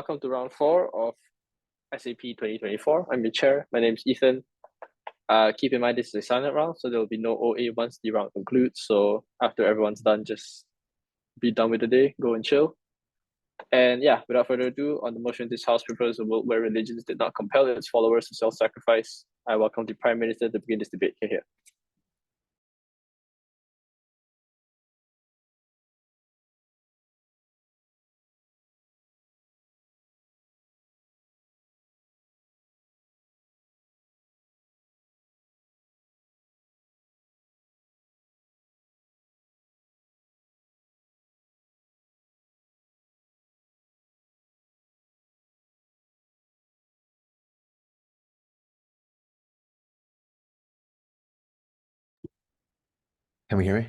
Welcome to round 4 of SAP 2024. I'm your chair. My name is Ethan. Keep in mind this is a silent round, so there will be no OA once the round concludes. So after everyone's done, just be done with the day, go and chill. And yeah, without further ado, on the motion this House prefers a world where religions did not compel its followers to self-sacrifice, I welcome the Prime Minister to begin this debate. Here. Can we hear me?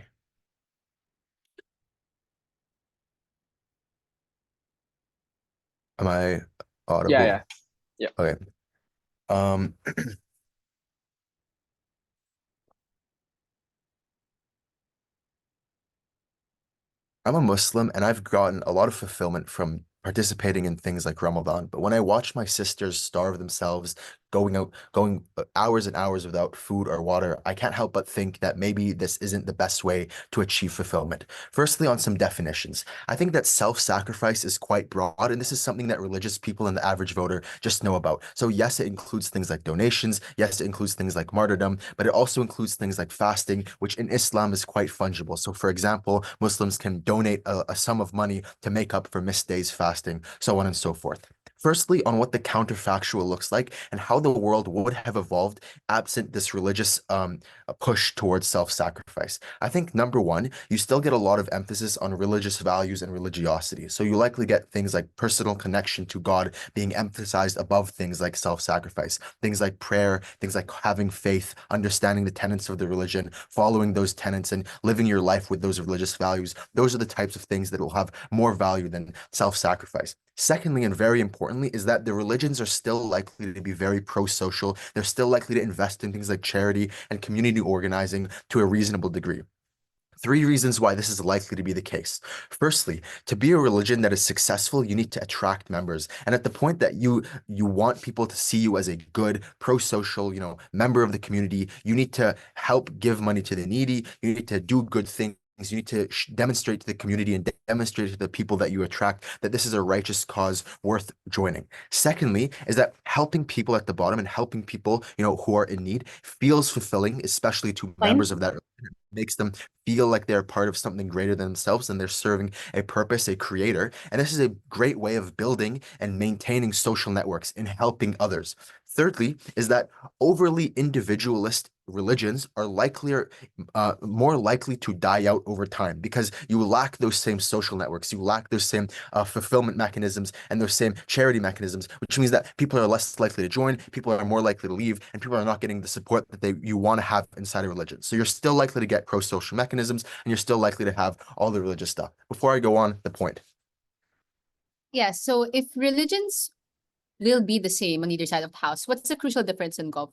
Am I audible? Yeah. Okay. Um, I'm a Muslim and I've gotten a lot of fulfillment from participating in things like Ramadan. But when I watch my sisters starve themselves, going hours and hours without food or water, I can't help but think that maybe this isn't the best way to achieve fulfillment. Firstly, on some definitions, I think that self-sacrifice is quite broad, and this is something that religious people and the average voter just know about. So yes, it includes things like donations. Yes, it includes things like martyrdom, but it also includes things like fasting, which in Islam is quite fungible. So for example, Muslims can donate a sum of money to make up for missed days fasting, so on and so forth. Firstly, on what the counterfactual looks like and how the world would have evolved absent this religious push towards self-sacrifice. I think number one, you still get a lot of emphasis on religious values and religiosity. So you likely get things like personal connection to God being emphasized above things like self-sacrifice, things like prayer, things like having faith, understanding the tenets of the religion, following those tenets and living your life with those religious values. Those are the types of things that will have more value than self-sacrifice. Secondly, and very importantly, is that the religions are still likely to be very pro-social. They're still likely to invest in things like charity and community organizing to a reasonable degree. Three reasons why this is likely to be the case. Firstly, to be a religion that is successful, you need to attract members. And at the point that you want people to see you as a good, pro-social, member of the community, you need to help give money to the needy. You need to do good things. You need to demonstrate to the community and demonstrate to the people that you attract that this is a righteous cause worth joining. Secondly, is that helping people at the bottom and helping people, who are in need feels fulfilling, especially to members of that religion. It makes them feel like they're part of something greater than themselves and they're serving a purpose, a creator. And this is a great way of building and maintaining social networks and helping others. Thirdly, is that overly individualist religions are more likely to die out over time because you lack those same social networks, you lack those same fulfillment mechanisms and those same charity mechanisms, which means that people are less likely to join, people are more likely to leave, and people are not getting the support that you want to have inside a religion. So you're still likely to get pro-social mechanisms, and you're still likely to have all the religious stuff. Before I go on, the point. Yeah, so if religions will be the same on either side of the house, what's the crucial difference in golf?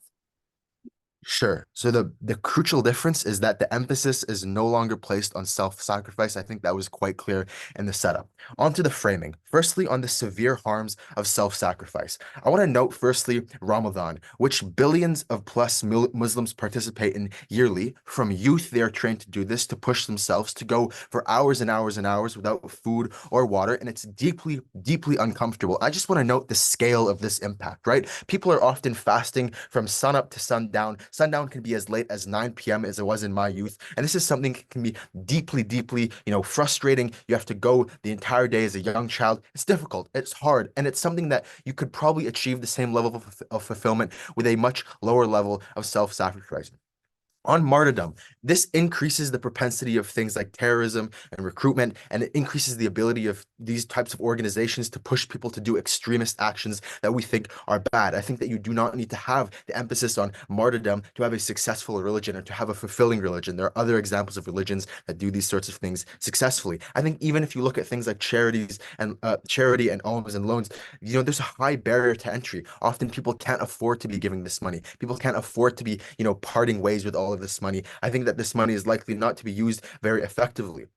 Sure. So the crucial difference is that the emphasis is no longer placed on self-sacrifice. I think that was quite clear in the setup. On to the framing. Firstly, on the severe harms of self-sacrifice. I want to note firstly Ramadan, which billions of plus Muslims participate in yearly. From youth, they are trained to do this, to push themselves, to go for hours and hours and hours without food or water, and it's deeply, deeply uncomfortable. I just want to note the scale of this impact, right? People are often fasting from sunup to sundown. Sundown can be as late as 9 p.m. as it was in my youth. And this is something that can be deeply, deeply, frustrating. You have to go the entire day as a young child. It's difficult. It's hard. And it's something that you could probably achieve the same level of fulfillment with a much lower level of self-sacrifice. On martyrdom, this increases the propensity of things like terrorism and recruitment, and it increases the ability of these types of organizations to push people to do extremist actions that we think are bad. I think that you do not need to have the emphasis on martyrdom to have a successful religion or to have a fulfilling religion. There are other examples of religions that do these sorts of things successfully. I think even if you look at things like charity and alms and loans, there's a high barrier to entry. Often people can't afford to be giving this money. People can't afford to be, parting ways with all of this money. I think that this money is likely not to be used very effectively.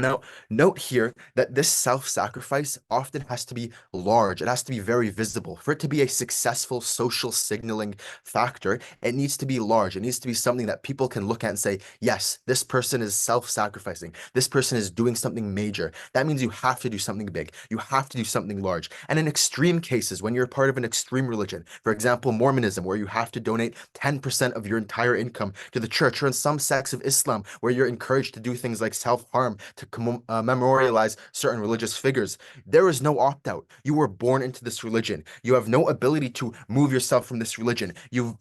Now, note here that this self-sacrifice often has to be large. It has to be very visible. For it to be a successful social signaling factor, it needs to be large. It needs to be something that people can look at and say, yes, this person is self-sacrificing. This person is doing something major. That means you have to do something big. You have to do something large. And in extreme cases, when you're part of an extreme religion, for example, Mormonism, where you have to donate 10% of your entire income to the church, or in some sects of Islam, where you're encouraged to do things like self-harm, to memorialize certain religious figures. There is no opt-out. You were born into this religion. You have no ability to move yourself from this religion.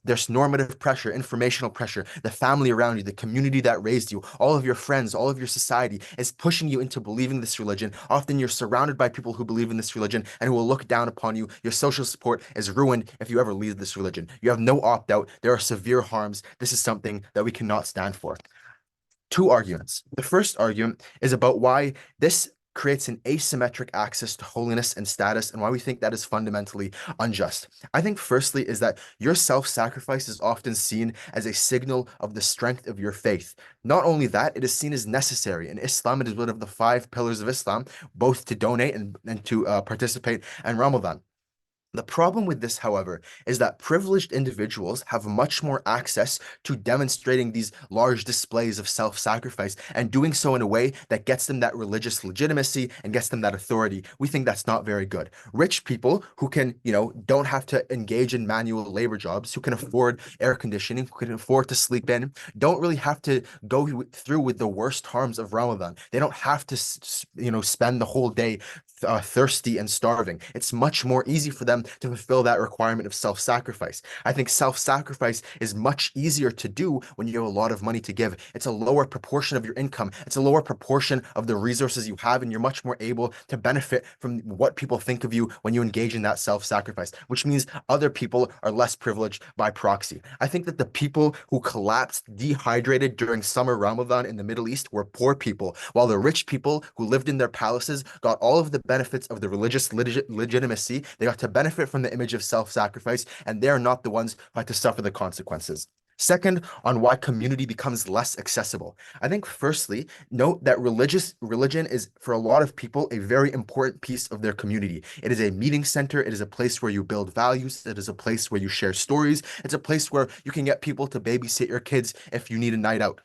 There's normative pressure, informational pressure, the family around you, the community that raised you, all of your friends, all of your society is pushing you into believing this religion. Often you're surrounded by people who believe in this religion and who will look down upon you. Your social support is ruined if you ever leave this religion. You have no opt-out. There are severe harms. This is something that we cannot stand for. Two arguments. The first argument is about why this creates an asymmetric access to holiness and status, and why we think that is fundamentally unjust. I think firstly is that your self-sacrifice is often seen as a signal of the strength of your faith. Not only that, it is seen as necessary. In Islam, it is one of the 5 pillars of Islam, both to donate and to participate in Ramadan. The problem with this, however, is that privileged individuals have much more access to demonstrating these large displays of self-sacrifice and doing so in a way that gets them that religious legitimacy and gets them that authority. We think that's not very good. Rich people who can, don't have to engage in manual labor jobs, who can afford air conditioning, who can afford to sleep in, don't really have to go through with the worst harms of Ramadan. They don't have to, spend the whole day thirsty and starving. It's much more easy for them to fulfill that requirement of self-sacrifice. I think self-sacrifice is much easier to do when you have a lot of money to give. It's a lower proportion of your income. It's a lower proportion of the resources you have, and you're much more able to benefit from what people think of you when you engage in that self-sacrifice, which means other people are less privileged by proxy. I think that the people who collapsed dehydrated during summer Ramadan in the Middle East were poor people, while the rich people who lived in their palaces got all of the benefits of the religious legitimacy. They got to benefit from the image of self-sacrifice, and they're not the ones who had to suffer the consequences. Second, on why community becomes less accessible. I think firstly, note that religion is, for a lot of people, a very important piece of their community. It is a meeting center. It is a place where you build values. It is a place where you share stories. It's a place where you can get people to babysit your kids if you need a night out.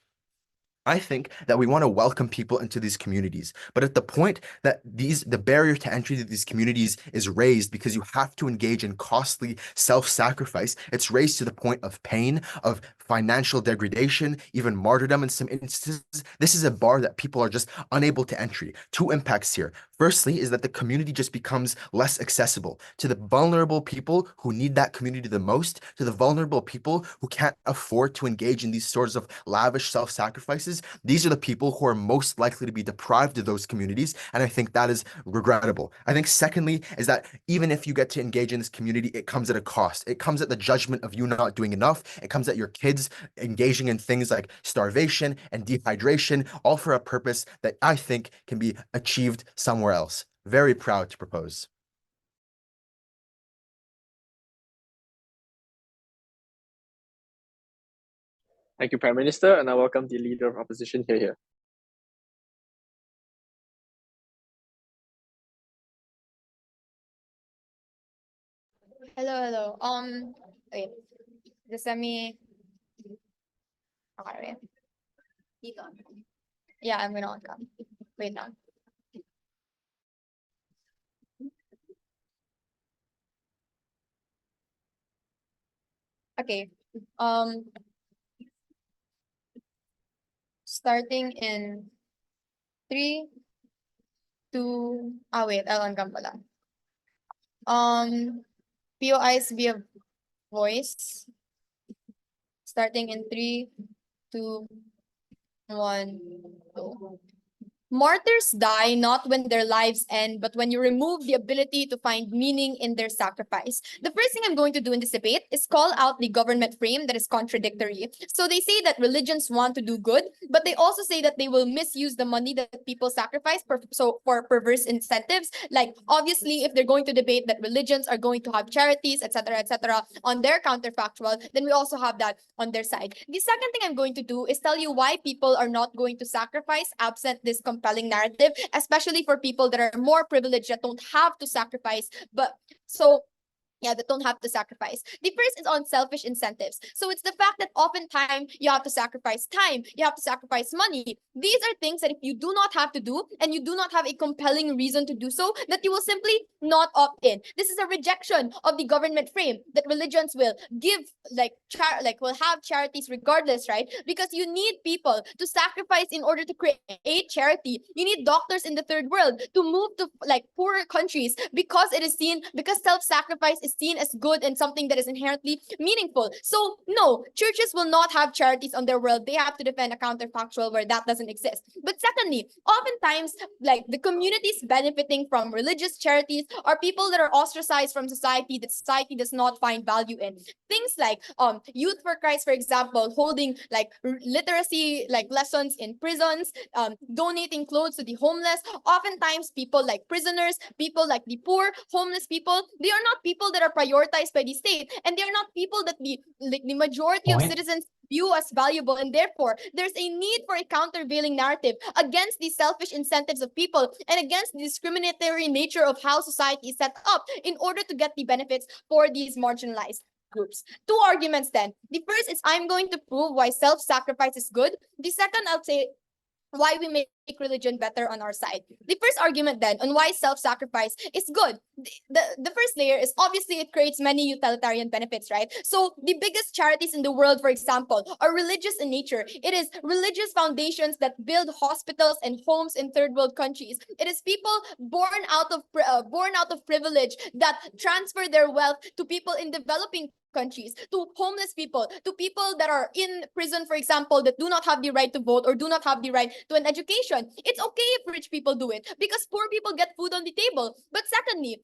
I think that we want to welcome people into these communities, but at the point that the barrier to entry to these communities is raised because you have to engage in costly self-sacrifice, it's raised to the point of pain, of financial degradation, even martyrdom in some instances. This is a bar that people are just unable to entry. Two impacts here. Firstly, is that the community just becomes less accessible to the vulnerable people who need that community the most, to the vulnerable people who can't afford to engage in these sorts of lavish self-sacrifices. These are the people who are most likely to be deprived of those communities, and I think that is regrettable. I think secondly is that even if you get to engage in this community, it comes at a cost. It comes at the judgment of you not doing enough. It comes at your kids engaging in things like starvation and dehydration, all for a purpose that I think can be achieved somewhere else. Very proud to propose. Thank you, Prime Minister, and I welcome the Leader of Opposition here. Hello. Wait. Just let me. Okay, wait. Yeah, I'm gonna come. Wait now. Okay. Starting in 3, 2. Wait. I'll uncome pala. POIs via voice. Starting in 3, 2, 1, go. Martyrs die not when their lives end, but when you remove the ability to find meaning in their sacrifice. The first thing I'm going to do in this debate is call out the government frame that is contradictory. So they say that religions want to do good, but they also say that they will misuse the money that people sacrifice for perverse incentives. Like, obviously, if they're going to debate that religions are going to have charities, etc., on their counterfactual, then we also have that on their side. The second thing I'm going to do is tell you why people are not going to sacrifice absent this compel compelling narrative, especially for people that are more privileged that don't have to sacrifice. That don't have to sacrifice. The first is on selfish incentives. So it's the fact that oftentimes you have to sacrifice time, you have to sacrifice money. These are things that if you do not have to do and you do not have a compelling reason to do so, that you will simply not opt in. This is a rejection of the government frame that religions will give will have charities regardless, right? Because you need people to sacrifice in order to create charity. You need doctors in the third world to move to poorer countries because self-sacrifice is seen as good and something that is inherently meaningful. So no, churches will not have charities on their world. They have to defend a counterfactual where that doesn't exist. But secondly, oftentimes the communities benefiting from religious charities are people that are ostracized from society, that society does not find value in. Things like Youth for Christ, for example, holding literacy lessons in prisons, donating clothes to the homeless. Oftentimes people like prisoners, people like the poor, homeless people, they are not people that are prioritized by the state, and they are not people that the majority of citizens view as valuable, and therefore there's a need for a countervailing narrative against the selfish incentives of people and against the discriminatory nature of how society is set up in order to get the benefits for these marginalized groups. Two arguments then. The first is I'm going to prove why self-sacrifice is good. The second, I'll say why we make religion better on our side. The first argument then on why self-sacrifice is good. The first layer is obviously it creates many utilitarian benefits, right? So the biggest charities in the world, for example, are religious in nature. It is religious foundations that build hospitals and homes in third world countries. It is people born out of privilege that transfer their wealth to people in developing countries, to homeless people, to people that are in prison, for example, that do not have the right to vote or do not have the right to an education. It's okay if rich people do it because poor people get food on the table. But secondly,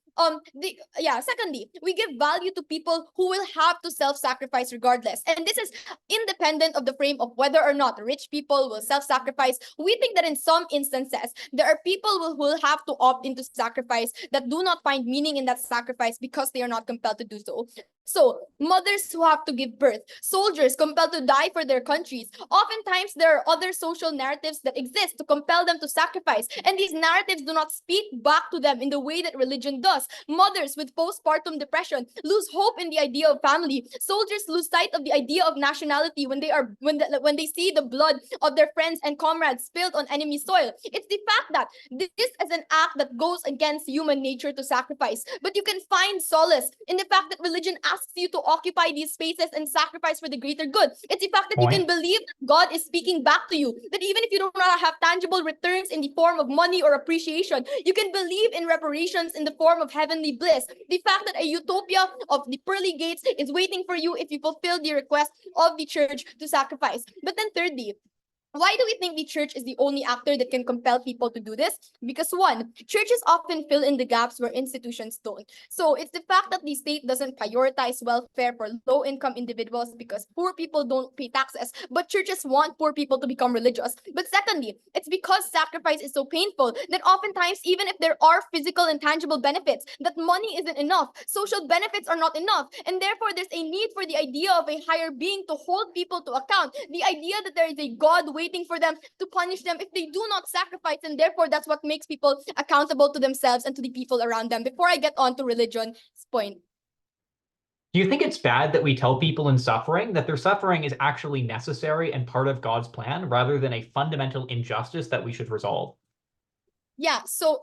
we give value to people who will have to self-sacrifice regardless. And this is independent of the frame of whether or not rich people will self-sacrifice. We think that in some instances, there are people who will have to opt into sacrifice that do not find meaning in that sacrifice because they are not compelled to do so. So, mothers who have to give birth, soldiers compelled to die for their countries. Oftentimes, there are other social narratives that exist to compel them to sacrifice, and these narratives do not speak back to them in the way that religion does. Mothers with postpartum depression lose hope in the idea of family. Soldiers lose sight of the idea of nationality when they see the blood of their friends and comrades spilled on enemy soil. It's the fact that this is an act that goes against human nature to sacrifice, but you can find solace in the fact that religion asks you to occupy these spaces and sacrifice for the greater good. It's the fact that you can believe that God is speaking back to you, that even if you don't have tangible returns in the form of money or appreciation, you can believe in reparations in the form of heavenly bliss. The fact that a utopia of the pearly gates is waiting for you if you fulfill the request of the church to sacrifice. But then thirdly, why do we think the church is the only actor that can compel people to do this? Because one, churches often fill in the gaps where institutions don't. So it's the fact that the state doesn't prioritize welfare for low-income individuals because poor people don't pay taxes, but churches want poor people to become religious. But secondly, it's because sacrifice is so painful that oftentimes, even if there are physical and tangible benefits, that money isn't enough. Social benefits are not enough. And therefore, there's a need for the idea of a higher being to hold people to account. The idea that there is a God waiting for them to punish them if they do not sacrifice, and therefore that's what makes people accountable to themselves and to the people around them. Before I get on to religion's point, do you think it's bad that we tell people in suffering that their suffering is actually necessary and part of God's plan rather than a fundamental injustice that we should resolve? Yeah, so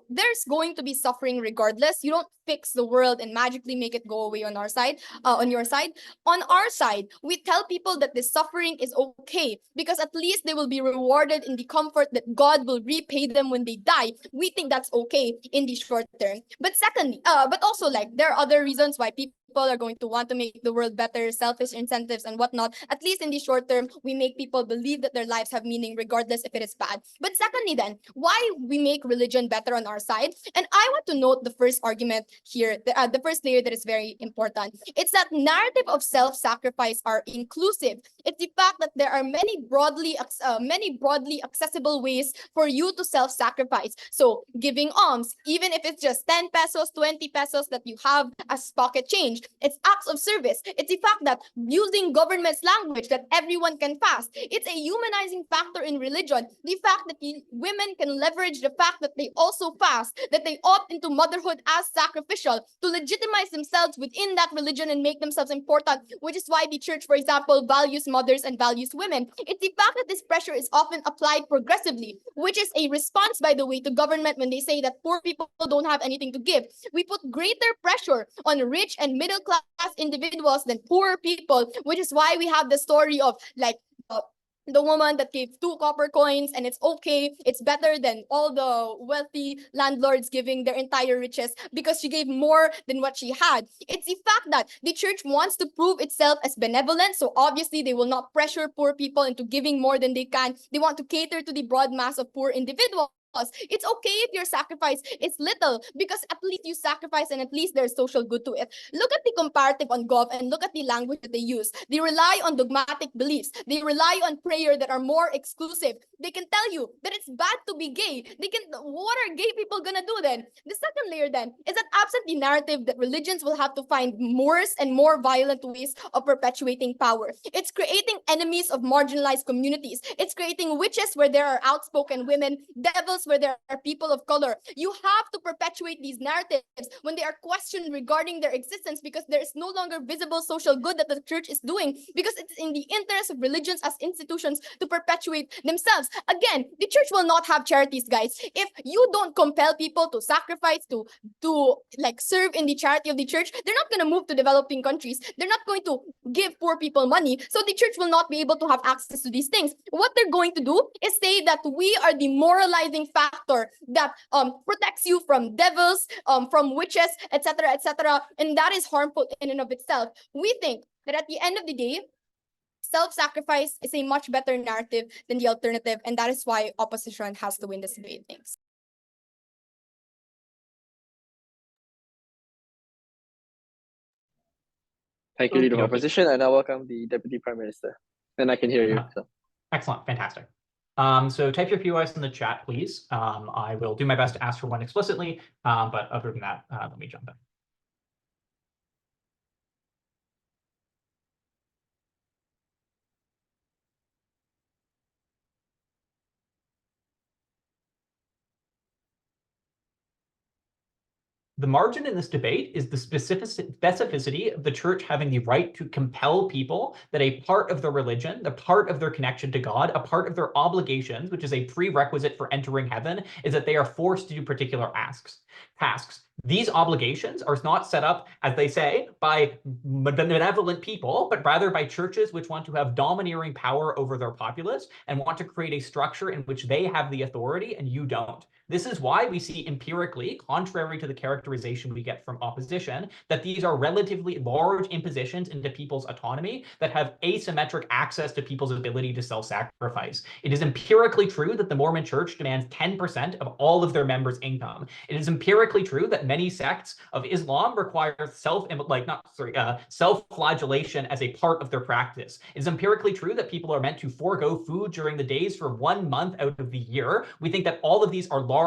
there's going to be suffering regardless. You don't fix the world and magically make it go away on our side, on your side. On our side, we tell people that this suffering is okay because at least they will be rewarded in the comfort that God will repay them when they die. We think that's okay in the short term. But secondly, but also there are other reasons why people are going to want to make the world better, selfish incentives and whatnot. At least in the short term, we make people believe that their lives have meaning regardless if it is bad. But secondly then, why we make religion better on our side? And I want to note the first argument here, the first layer that is very important. It's that narrative of self-sacrifice are inclusive. It's the fact that there are many broadly accessible ways for you to self-sacrifice. So giving alms, even if it's just 10 pesos, 20 pesos that you have as pocket change, change. It's acts of service. It's the fact that using government's language that everyone can fast. It's a humanizing factor in religion. The fact that women can leverage the fact that they also fast, that they opt into motherhood as sacrificial to legitimize themselves within that religion and make themselves important, which is why the church, for example, values mothers and values women. It's the fact that this pressure is often applied progressively, which is a response, by the way, to government when they say that poor people don't have anything to give. We put greater pressure on rich and middle class individuals than poor people, which is why we have the story of like the woman that gave 2 copper coins and it's okay, it's better than all the wealthy landlords giving their entire riches because she gave more than what she had. It's the fact that the church wants to prove itself as benevolent, so obviously they will not pressure poor people into giving more than they can. They want to cater to the broad mass of poor individuals. It's okay if your sacrifice is little because at least you sacrifice and at least there's social good to it. Look at the comparative on Gov and look at the language that they use. They rely on dogmatic beliefs. They rely on prayer that are more exclusive. They can tell you that it's bad to be gay. What are gay people gonna do then? The second layer then is that absent the narrative that religions will have to find worse and more violent ways of perpetuating power. It's creating enemies of marginalized communities. It's creating witches where there are outspoken women, devils where there are people of color. You have to perpetuate these narratives when they are questioned regarding their existence because there is no longer visible social good that the church is doing because it's in the interest of religions as institutions to perpetuate themselves. Again, the church will not have charities, guys. If you don't compel people to sacrifice, to like serve in the charity of the church, they're not going to move to developing countries. They're not going to give poor people money. So the church will not be able to have access to these things. What they're going to do is say that we are the moralizing factor that protects you from devils, from witches, etc., etc., and that is harmful in and of itself. We think that at the end of the day, self-sacrifice is a much better narrative than the alternative, and that is why opposition has to win this debate. Thanks. Thank you, Leader of Okay. Opposition, and I welcome the Deputy Prime Minister. And I can hear you. So. Excellent, fantastic. So type your POIs in the chat, please. I will do my best to ask for one explicitly, but other than that, let me jump in. The margin in this debate is the specificity of the church having the right to compel people that a part of their religion, the part of their connection to God, a part of their obligations, which is a prerequisite for entering heaven, is that they are forced to do particular tasks. These obligations are not set up, as they say, by benevolent people, but rather by churches which want to have domineering power over their populace and want to create a structure in which they have the authority and you don't. This is why we see empirically, contrary to the characterization we get from opposition, that these are relatively large impositions into people's autonomy that have asymmetric access to people's ability to self-sacrifice. It is empirically true that the Mormon Church demands 10% of all of their members' income. It is empirically true that many sects of Islam require self-flagellation as a part of their practice. It is empirically true that people are meant to forego food during the days for 1 month out of the year. We think that all of these are large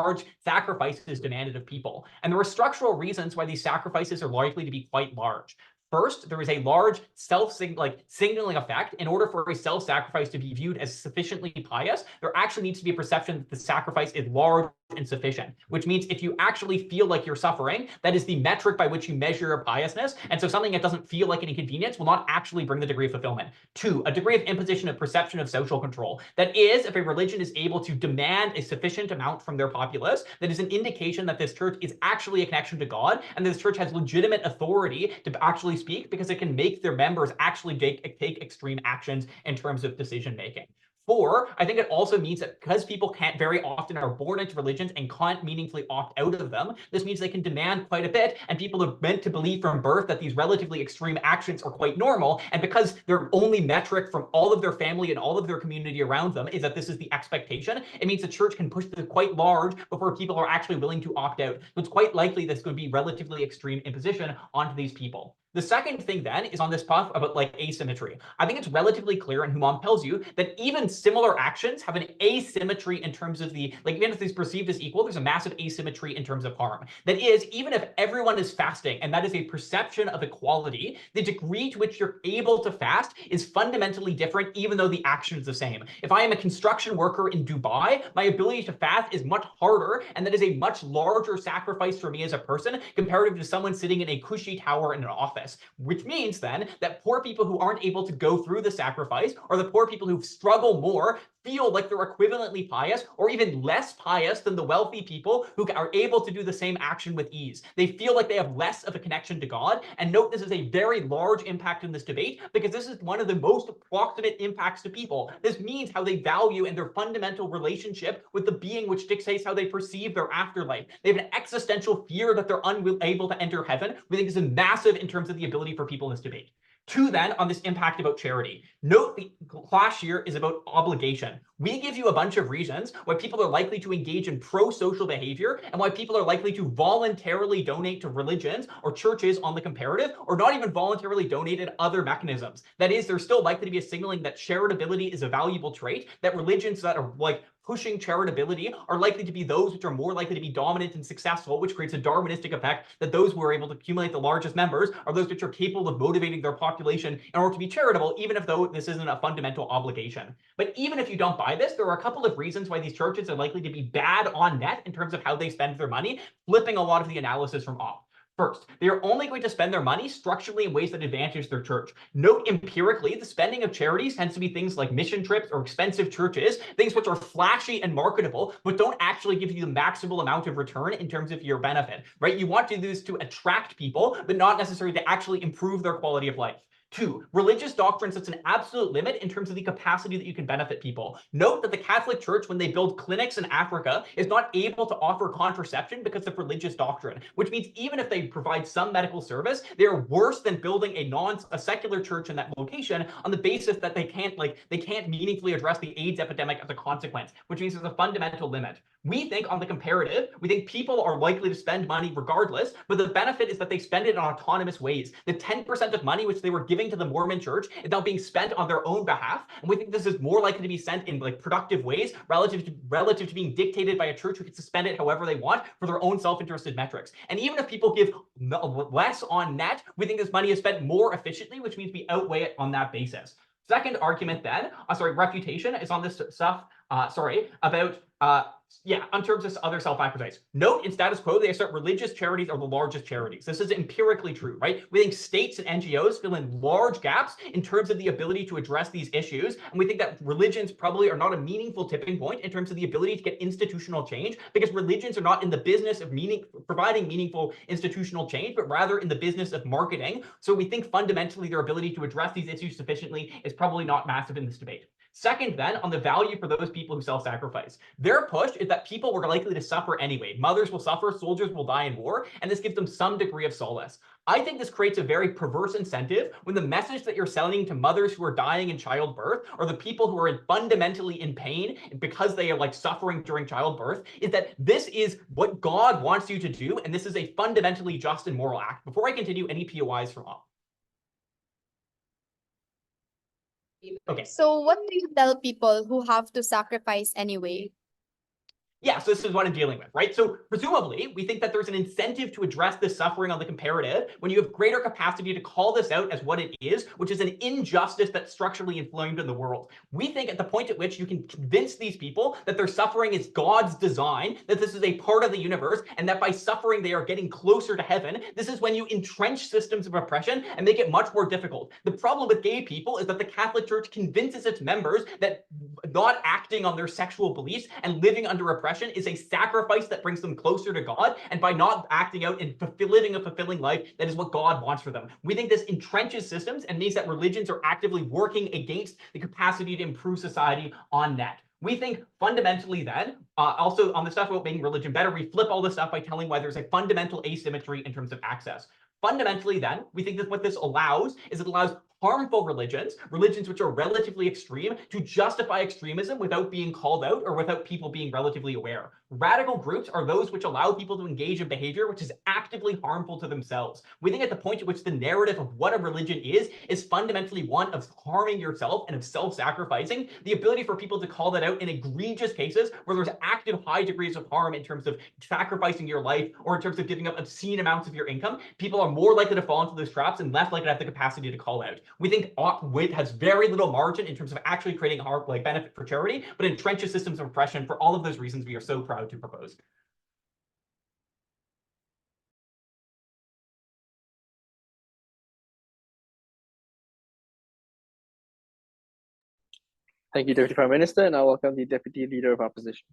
sacrifices demanded of people. And there are structural reasons why these sacrifices are likely to be quite large. First, there is a large signaling effect. In order for a self-sacrifice to be viewed as sufficiently pious, there actually needs to be a perception that the sacrifice is large and sufficient, which means if you actually feel like you're suffering, that is the metric by which you measure your piousness. And so something that doesn't feel like an inconvenience will not actually bring the degree of fulfillment. 2, a degree of imposition of perception of social control. That is, if a religion is able to demand a sufficient amount from their populace, that is an indication that this church is actually a connection to God, and this church has legitimate authority to actually speak because it can make their members actually take extreme actions in terms of decision making. 4, I think it also means that because people can't very often are born into religions and can't meaningfully opt out of them, this means they can demand quite a bit, and people are meant to believe from birth that these relatively extreme actions are quite normal, and because their only metric from all of their family and all of their community around them is that this is the expectation, it means the church can push this quite large before people are actually willing to opt out. So it's quite likely that's going to be relatively extreme imposition onto these people. The second thing then is on this puff about like asymmetry. I think it's relatively clear, and Humam tells you that even similar actions have an asymmetry in terms of the, like even if it's perceived as equal, there's a massive asymmetry in terms of harm. That is, even if everyone is fasting, and that is a perception of equality, the degree to which you're able to fast is fundamentally different, even though the action is the same. If I am a construction worker in Dubai, my ability to fast is much harder, and that is a much larger sacrifice for me as a person comparative to someone sitting in a cushy tower in an office, which means then that poor people who aren't able to go through the sacrifice, or the poor people who struggle more, feel like they're equivalently pious or even less pious than the wealthy people who are able to do the same action with ease. They feel like they have less of a connection to God. And note, this is a very large impact in this debate because this is one of the most proximate impacts to people. This means how they value and their fundamental relationship with the being which dictates how they perceive their afterlife. They have an existential fear that they're unable to enter heaven. We think this is massive in terms of the ability for people in this debate. Two, then, on this impact about charity. Note the clash here is about obligation. We give you a bunch of reasons why people are likely to engage in pro-social behavior and why people are likely to voluntarily donate to religions or churches on the comparative, or not even voluntarily donate in other mechanisms. That is, there's still likely to be a signaling that charitability is a valuable trait, that religions that are like pushing charitability are likely to be those which are more likely to be dominant and successful, which creates a Darwinistic effect that those who are able to accumulate the largest members are those which are capable of motivating their population in order to be charitable, even if though this isn't a fundamental obligation. But even if you don't buy this, there are a couple of reasons why these churches are likely to be bad on net in terms of how they spend their money, flipping a lot of the analysis from off. First, they are only going to spend their money structurally in ways that advantage their church. Note empirically, the spending of charities tends to be things like mission trips or expensive churches, things which are flashy and marketable, but don't actually give you the maximal amount of return in terms of your benefit, right? You want to do this to attract people, but not necessarily to actually improve their quality of life. Two, religious doctrine sets an absolute limit in terms of the capacity that you can benefit people. Note that the Catholic Church, when they build clinics in Africa, is not able to offer contraception because of religious doctrine, which means even if they provide some medical service, they are worse than building a secular church in that location on the basis that they can't meaningfully address the AIDS epidemic as a consequence, which means there's a fundamental limit. We think on the comparative, we think people are likely to spend money regardless, but the benefit is that they spend it in autonomous ways. The 10% of money which they were giving to the Mormon church is now being spent on their own behalf, and we think this is more likely to be spent in like productive ways relative to being dictated by a church who gets to spend it however they want for their own self-interested metrics. And even if people give less on net, we think this money is spent more efficiently, which means we outweigh it on that basis. Second argument then, refutation is on this stuff, in terms of other self-advertise. Note in status quo, they assert religious charities are the largest charities. This is empirically true, right? We think states and NGOs fill in large gaps in terms of the ability to address these issues. And we think that religions probably are not a meaningful tipping point in terms of the ability to get institutional change, because religions are not in the business of providing meaningful institutional change, but rather in the business of marketing. So we think fundamentally their ability to address these issues sufficiently is probably not massive in this debate. Second, then, on the value for those people who self-sacrifice. Their push is that people were likely to suffer anyway. Mothers will suffer, soldiers will die in war, and this gives them some degree of solace. I think this creates a very perverse incentive when the message that you're selling to mothers who are dying in childbirth, or the people who are fundamentally in pain because they are like suffering during childbirth, is that this is what God wants you to do, and this is a fundamentally just and moral act. Before I continue, any POIs from all? Okay. So what do you tell people who have to sacrifice anyway? Yeah, so this is what I'm dealing with, right? So presumably, we think that there's an incentive to address this suffering on the comparative when you have greater capacity to call this out as what it is, which is an injustice that's structurally inflamed in the world. We think at the point at which you can convince these people that their suffering is God's design, that this is a part of the universe, and that by suffering they are getting closer to heaven, this is when you entrench systems of oppression and make it much more difficult. The problem with gay people is that the Catholic Church convinces its members that not acting on their sexual beliefs and living under oppression is a sacrifice that brings them closer to God, and by not acting out and living a fulfilling life, that is what God wants for them. We think this entrenches systems and means that religions are actively working against the capacity to improve society on net. We think fundamentally then, also on the stuff about making religion better, we flip all this stuff by telling why there's a fundamental asymmetry in terms of access. Fundamentally then, we think that what this allows is it allows harmful religions which are relatively extreme, to justify extremism without being called out or without people being relatively aware. Radical groups are those which allow people to engage in behavior which is actively harmful to themselves. We think at the point at which the narrative of what a religion is fundamentally one of harming yourself and of self-sacrificing, the ability for people to call that out in egregious cases where there's active high degrees of harm in terms of sacrificing your life or in terms of giving up obscene amounts of your income, people are more likely to fall into those traps and less likely to have the capacity to call out. We think wit has very little margin in terms of actually creating harm, like benefit for charity, but entrenches systems of oppression. For all of those reasons, we are so proud to propose. Thank you, Deputy Prime Minister, and I welcome the Deputy Leader of Opposition.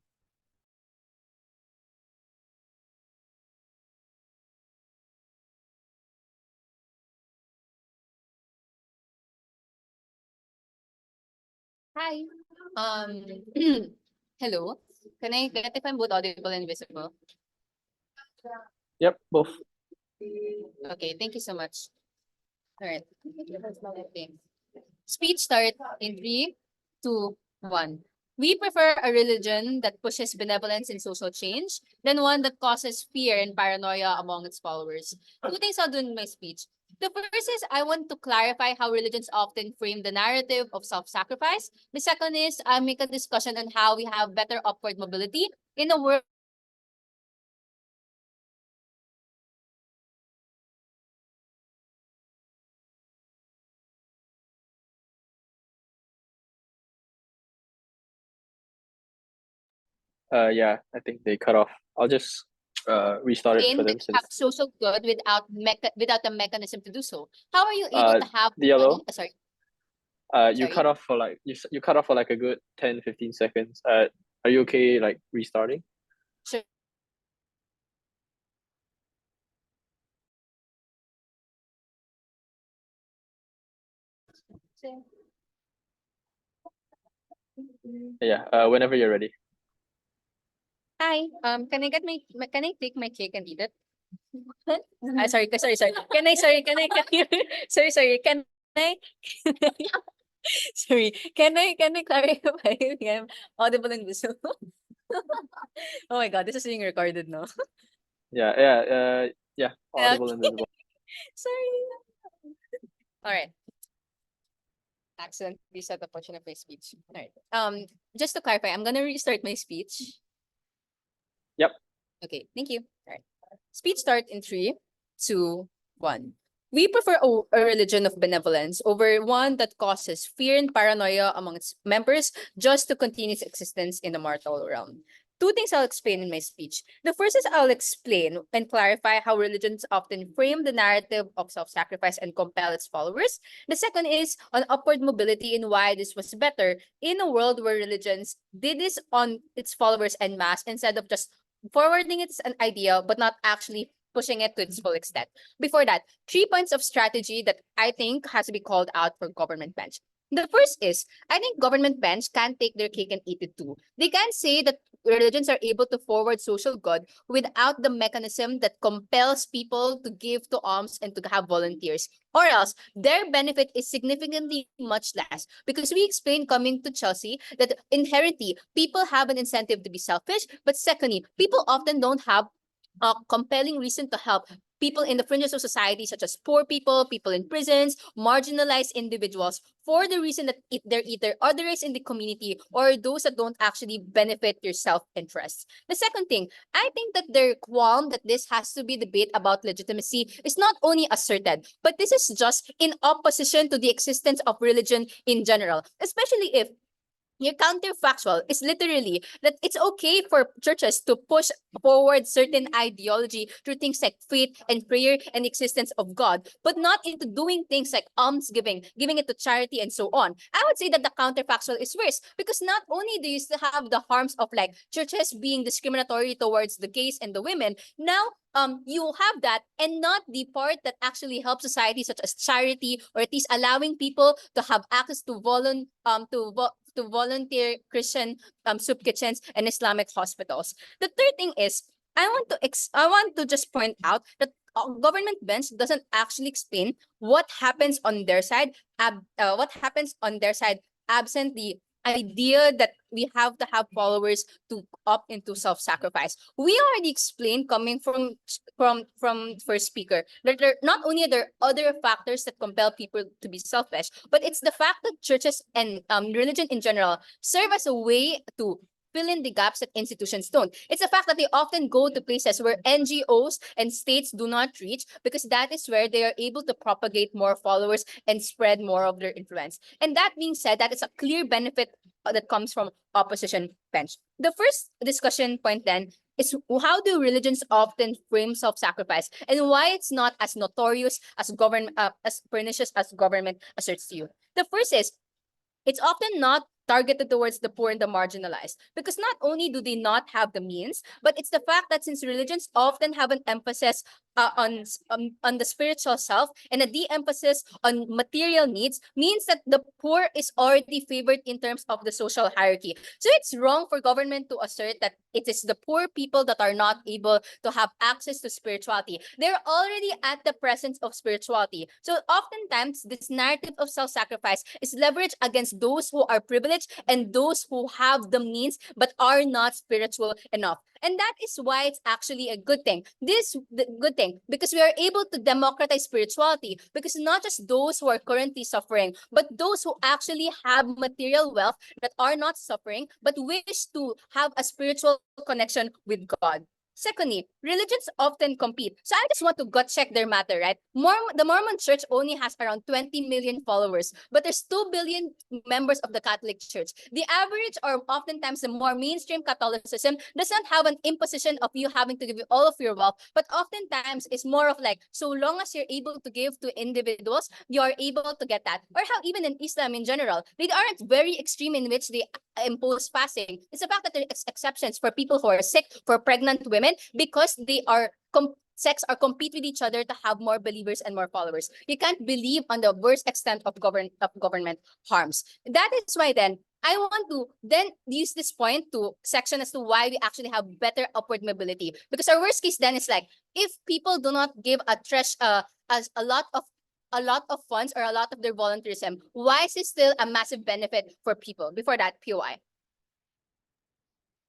Hi. Hello. Can I get if I'm both audible and visible? Yep, both. Okay, thank you so much. All right. Speech start in 3, 2, 1. We prefer a religion that pushes benevolence and social change than one that causes fear and paranoia among its followers. Two things I'll do in my speech. The first is I want to clarify how religions often frame the narrative of self-sacrifice. The second is I make a discussion on how we have better upward mobility in a world Yeah, I think they cut off. I'll just restart it for them which have since social good without a mechanism to do so. How are you able to have the yellow. money? Sorry. You Sorry. cut off for like you cut off for like a good 10-15 seconds. Are you okay like restarting? Sure. Yeah, whenever you're ready. Hi. Can I take my cake and eat it? Sorry. Can I sorry, can you sorry, can I sorry, can I clarify if I'm audible and visible? Oh my god, this is being recorded now. Yeah, audible and visible. Sorry. All right. Accidentally set the portion of my speech. All right. Just to clarify, I'm gonna restart my speech. Yep. Okay, thank you. All right. Speech start in 3, 2, 1. We prefer a religion of benevolence over one that causes fear and paranoia among its members just to continue its existence in the mortal realm. Two things I'll explain in my speech. The first is I'll explain and clarify how religions often frame the narrative of self-sacrifice and compel its followers. The second is on upward mobility and why this was better in a world where religions did this on its followers en masse instead of just forwarding it as an idea but not actually pushing it to its full extent. Before that, 3 points of strategy that I think has to be called out for government bench. The first is, I think government bench can't take their cake and eat it too. They can't say that religions are able to forward social good without the mechanism that compels people to give to alms and to have volunteers. Or else, their benefit is significantly much less. Because we explained coming to Chelsea that inherently, people have an incentive to be selfish, but secondly, people often don't have a compelling reason to help people in the fringes of society, such as poor people, people in prisons, marginalized individuals, for the reason that they're either others in the community or those that don't actually benefit your self-interest. The second thing, I think that their qualm that this has to be debate about legitimacy is not only asserted, but this is just in opposition to the existence of religion in general, especially if your counterfactual is literally that it's okay for churches to push forward certain ideology through things like faith and prayer and existence of God, but not into doing things like alms-giving, giving it to charity and so on. I would say that the counterfactual is worse because not only do you still have the harms of like churches being discriminatory towards the gays and the women, now you have that and not the part that actually helps society, such as charity, or at least allowing people to have access to volunteer Christian soup kitchens and Islamic hospitals. The third thing is I want to just point out that government bench doesn't actually explain what happens on their side absent the idea that we have to have followers to opt into self-sacrifice. We already explained, coming from first speaker, that not only are there other factors that compel people to be selfish, but it's the fact that churches and religion in general serve as a way to fill in the gaps that institutions don't. It's the fact that they often go to places where NGOs and states do not reach, because that is where they are able to propagate more followers and spread more of their influence. And that being said, that is a clear benefit that comes from opposition bench. The first discussion point then is, how do religions often frame self-sacrifice, and why it's not as notorious as government, as pernicious as government asserts to you. The first is, it's often not targeted towards the poor and the marginalized, because not only do they not have the means, but it's the fact that since religions often have an emphasis on the spiritual self and a de-emphasis on material needs, means that the poor is already favored in terms of the social hierarchy. So it's wrong for government to assert that it is the poor people that are not able to have access to spirituality. They're already at the presence of spirituality. So oftentimes, this narrative of self-sacrifice is leveraged against those who are privileged and those who have the means but are not spiritual enough. And that is why it's actually a good thing. Good thing, because we are able to democratize spirituality, because not just those who are currently suffering, but those who actually have material wealth that are not suffering, but wish to have a spiritual connection with God. Secondly, religions often compete. So I just want to gut check their matter, right? The Mormon Church only has around 20 million followers, but there's 2 billion members of the Catholic Church. The average, or oftentimes the more mainstream Catholicism, does not have an imposition of you having to give you all of your wealth, but oftentimes it's more of like, so long as you're able to give to individuals, you are able to get that. Or how even in Islam in general, they aren't very extreme in which they impose fasting. It's the fact that there are exceptions for people who are sick, for pregnant women, because they are sects are compete with each other to have more believers and more followers. You can't believe on the worst extent of government harms. That is why then I want to then use this point to section as to why we actually have better upward mobility. Because our worst case then is like, if people do not give as a lot of funds or a lot of their volunteerism, why is it still a massive benefit for people? Before that, POI.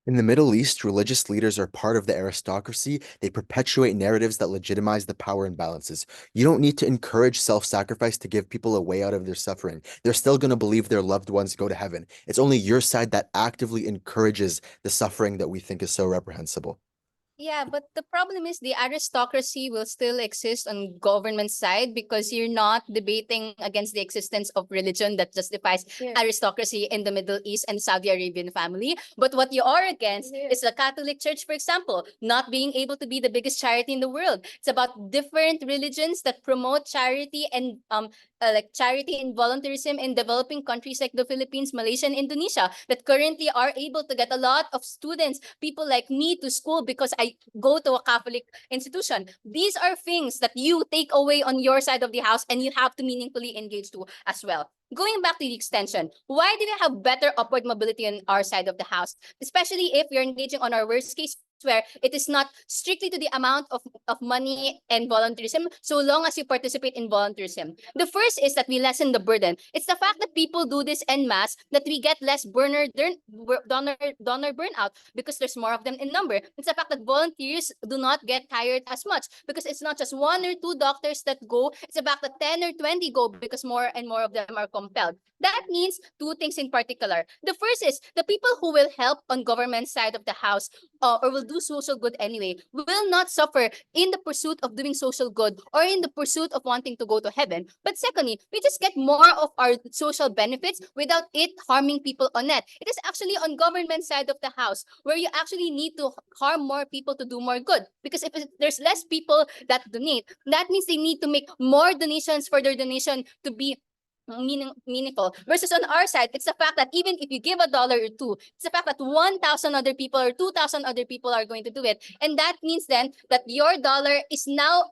In the Middle East, religious leaders are part of the aristocracy. They perpetuate narratives that legitimize the power imbalances. You don't need to encourage self-sacrifice to give people a way out of their suffering. They're still going to believe their loved ones go to heaven. It's only your side that actively encourages the suffering that we think is so reprehensible. Yeah, but the problem is the aristocracy will still exist on government side, because you're not debating against the existence of religion that justifies aristocracy in the Middle East and Saudi Arabian family. But what you are against is the Catholic Church, for example, not being able to be the biggest charity in the world. It's about different religions that promote charity and like charity and volunteerism in developing countries like the Philippines, Malaysia, and Indonesia, that currently are able to get a lot of students, people like me, to school because I go to a Catholic institution. These are things that you take away on your side of the house, and you have to meaningfully engage to as well. Going back to the extension, why do we have better upward mobility on our side of the house? Especially if you're engaging on our worst case, where it is not strictly to the amount of money and volunteerism, so long as you participate in volunteerism. The first is that we lessen the burden. It's the fact that people do this en masse that we get less donor burnout, because there's more of them in number. It's the fact that volunteers do not get tired as much, because it's not just 1 or 2 doctors that go, it's the fact that 10 or 20 go, because more and more of them are compelled. That means 2 things in particular. The first is the people who will help on government side of the house, or will do social good anyway, will not suffer in the pursuit of doing social good or in the pursuit of wanting to go to heaven. But secondly, we just get more of our social benefits without it harming people on net. It is actually on government side of the house where you actually need to harm more people to do more good. Because if there's less people that donate, that means they need to make more donations for their donation to be meaningful. Versus on our side, it's the fact that even if you give $1 or $2, it's the fact that 1,000 other people or 2,000 other people are going to do it, and that means then that your dollar is now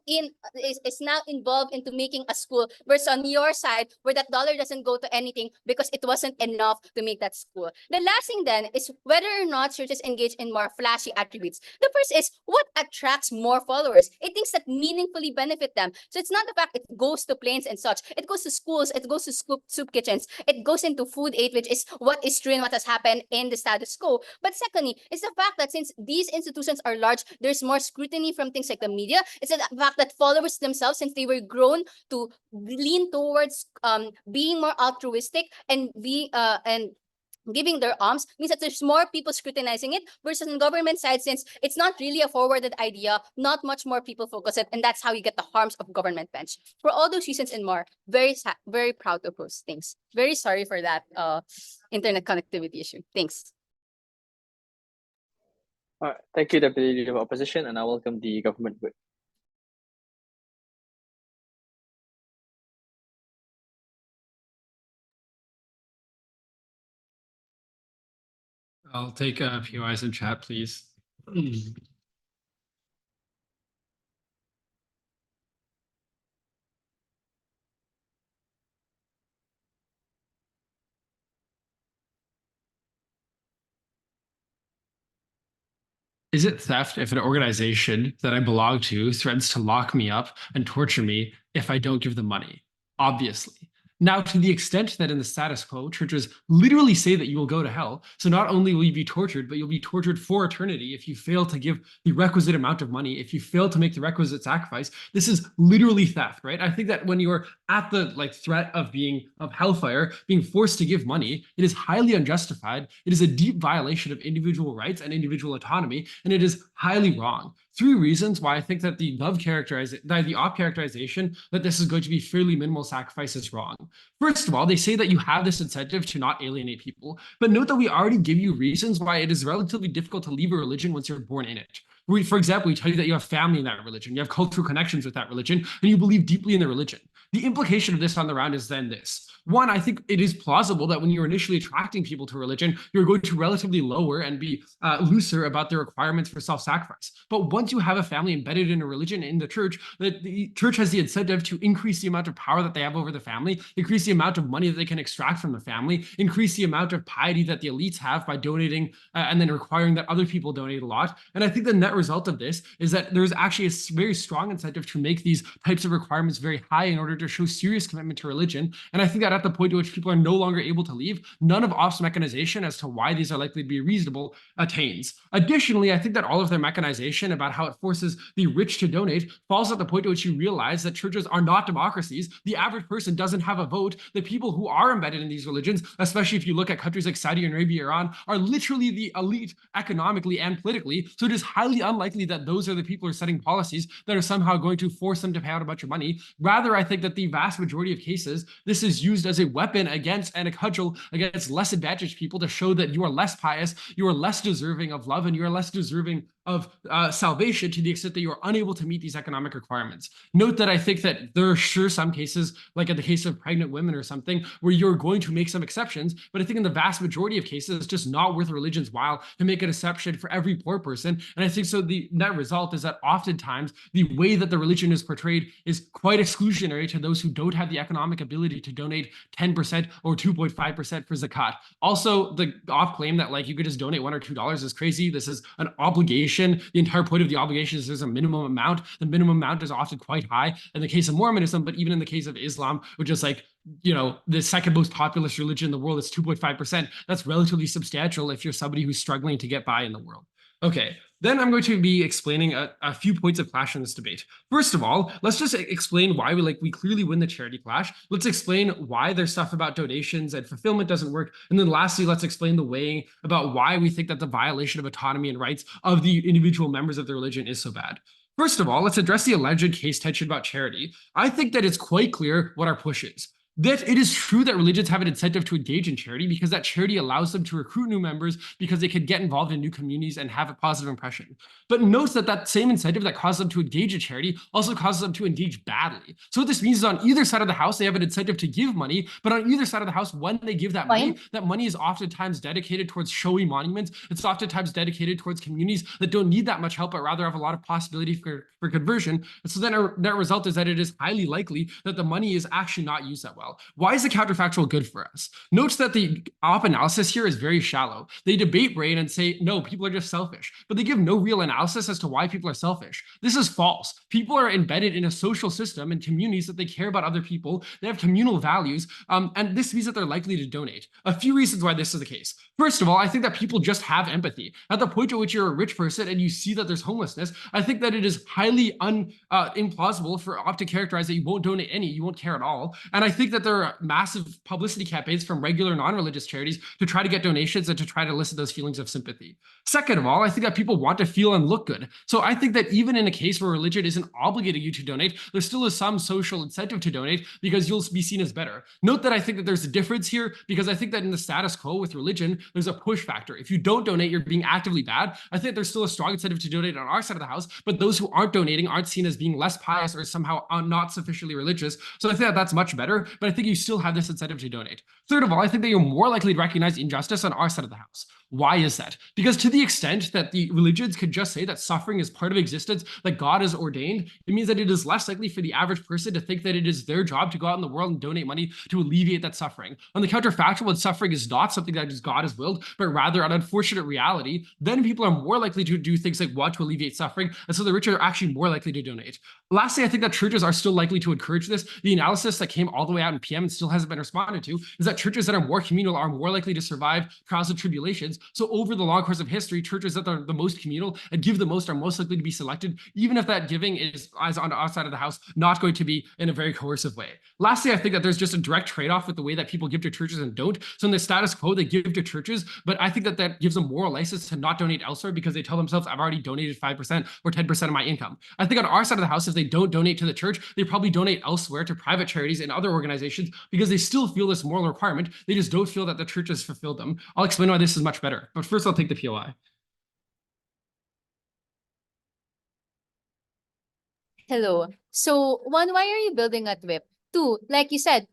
involved into making a school. Versus on your side, where that dollar doesn't go to anything because it wasn't enough to make that school. The last thing then is whether or not churches engage in more flashy attributes. The first is what attracts more followers. It things that meaningfully benefit them. So it's not the fact it goes to planes and such. It goes to schools. It goes to to soup kitchens. It goes into food aid, which is what is true and what has happened in the status quo. But secondly, it's the fact that since these institutions are large, there's more scrutiny from things like the media. It's the fact that followers themselves, since they were grown to lean towards being more altruistic and giving their alms, means that there's more people scrutinizing it, versus on the government side, since it's not really a forwarded idea, not much more people focus it, and that's how you get the harms of government bench. For all those reasons and more, very proud to post things. Very sorry for that internet connectivity issue. Thanks. All right. Thank you, Deputy Leader of Opposition, and I welcome the government whip. I'll take a few eyes in chat, please. Is it theft if an organization that I belong to threatens to lock me up and torture me if I don't give them money? Obviously. Now, to the extent that in the status quo, churches literally say that you will go to hell, so not only will you be tortured, but you'll be tortured for eternity if you fail to give the requisite amount of money, if you fail to make the requisite sacrifice. This is literally theft, right? I think that when you're at the threat of hellfire, being forced to give money, it is highly unjustified. It is a deep violation of individual rights and individual autonomy, and it is highly wrong. 3 reasons why I think that the op characterization that this is going to be fairly minimal sacrifice is wrong. First of all, they say that you have this incentive to not alienate people, but note that we already give you reasons why it is relatively difficult to leave a religion once you're born in it. For example, we tell you that you have family in that religion, you have cultural connections with that religion, and you believe deeply in the religion. The implication of this on the round is then this. One, I think it is plausible that when you're initially attracting people to religion, you're going to relatively lower and be looser about the requirements for self-sacrifice. But once you have a family embedded in a religion in the church, the church has the incentive to increase the amount of power that they have over the family, increase the amount of money that they can extract from the family, increase the amount of piety that the elites have by donating and then requiring that other people donate a lot. And I think the net result of this is that there's actually a very strong incentive to make these types of requirements very high in order to show serious commitment to religion. And I think that at the point at which people are no longer able to leave, none of ops mechanization as to why these are likely to be reasonable attains. Additionally, I think that all of their mechanization about how it forces the rich to donate falls at the point at which you realize that churches are not democracies. The average person doesn't have a vote. The people who are embedded in these religions, especially if you look at countries like Saudi Arabia, Iran, are literally the elite economically and politically. So it is highly unlikely that those are the people who are setting policies that are somehow going to force them to pay out a bunch of money. Rather, I think that the vast majority of cases, this is used as a weapon against and a cudgel against less advantaged people to show that you are less pious, you are less deserving of love, and you are less deserving of salvation to the extent that you are unable to meet these economic requirements. Note that I think that there are sure some cases, like in the case of pregnant women or something, where you're going to make some exceptions, but I think in the vast majority of cases, it's just not worth religion's while to make an exception for every poor person. And I think so the net result is that oftentimes the way that the religion is portrayed is quite exclusionary to those who don't have the economic ability to donate 10% or 2.5% for zakat. Also, the off claim that you could just donate $1 or $2 is crazy. This is an obligation. The entire point of the obligation is there's a minimum amount. The minimum amount is often quite high in the case of Mormonism, but even in the case of Islam, which is the second most populous religion in the world, is 2.5%. That's relatively substantial if you're somebody who's struggling to get by in the world. Okay, then I'm going to be explaining a few points of clash in this debate. First of all, let's just explain why we clearly win the charity clash. Let's explain why there's stuff about donations and fulfillment doesn't work. And then lastly, let's explain the weighing about why we think that the violation of autonomy and rights of the individual members of the religion is so bad. First of all, let's address the alleged case tension about charity. I think that it's quite clear what our push is. That it is true that religions have an incentive to engage in charity because that charity allows them to recruit new members because they can get involved in new communities and have a positive impression. But note that that same incentive that causes them to engage in charity also causes them to engage badly. So what this means is on either side of the house, they have an incentive to give money, but on either side of the house, when they give that money is oftentimes dedicated towards showy monuments. It's oftentimes dedicated towards communities that don't need that much help, but rather have a lot of possibility for conversion. And so then our net result is that it is highly likely that the money is actually not used that well. well. Why is the counterfactual good for us? Note that the op analysis here is very shallow. They debate brain and say, no, people are just selfish, but they give no real analysis as to why people are selfish. This is false. People are embedded in a social system and communities that they care about other people. They have communal values, and this means that they're likely to donate. A few reasons why this is the case. First of all, I think that people just have empathy. At the point at which you're a rich person and you see that there's homelessness, I think that it is highly implausible for op to characterize that you won't donate any, you won't care at all. And I think that there are massive publicity campaigns from regular non-religious charities to try to get donations and to try to elicit those feelings of sympathy. Second of all, I think that people want to feel and look good. So I think that even in a case where religion isn't obligating you to donate, there still is some social incentive to donate because you'll be seen as better. Note that I think that there's a difference here because I think that in the status quo with religion, there's a push factor. If you don't donate, you're being actively bad. I think there's still a strong incentive to donate on our side of the house, but those who aren't donating aren't seen as being less pious or somehow not sufficiently religious. So I think that that's much better, but I think you still have this incentive to donate. Third of all, I think that you're more likely to recognize injustice on our side of the house. Why is that? Because to the extent that the religions could just say that suffering is part of existence, that God has ordained, it means that it is less likely for the average person to think that it is their job to go out in the world and donate money to alleviate that suffering. On the counterfactual, when suffering is not something that is God has willed, but rather an unfortunate reality, then people are more likely to do things like want to alleviate suffering, and so the rich are actually more likely to donate. Lastly, I think that churches are still likely to encourage this. The analysis that came all the way out in PM and still hasn't been responded to is that churches that are more communal are more likely to survive trials and tribulations. So over the long course of history, churches that are the most communal and give the most are most likely to be selected, even if that giving is, as on the outside of the house, not going to be in a very coercive way. Lastly, I think that there's just a direct trade-off with the way that people give to churches and don't. So in the status quo, they give to churches, but I think that that gives them moral license to not donate elsewhere because they tell themselves, I've already donated 5% or 10% of my income. I think on our side of the house, if they don't donate to the church, they probably donate elsewhere to private charities and other organizations because they still feel this moral requirement. They just don't feel that the church has fulfilled them. I'll explain why this is much better, but first I'll take the POI. Hello. So, one, why are you building a WIP? Two, like you said,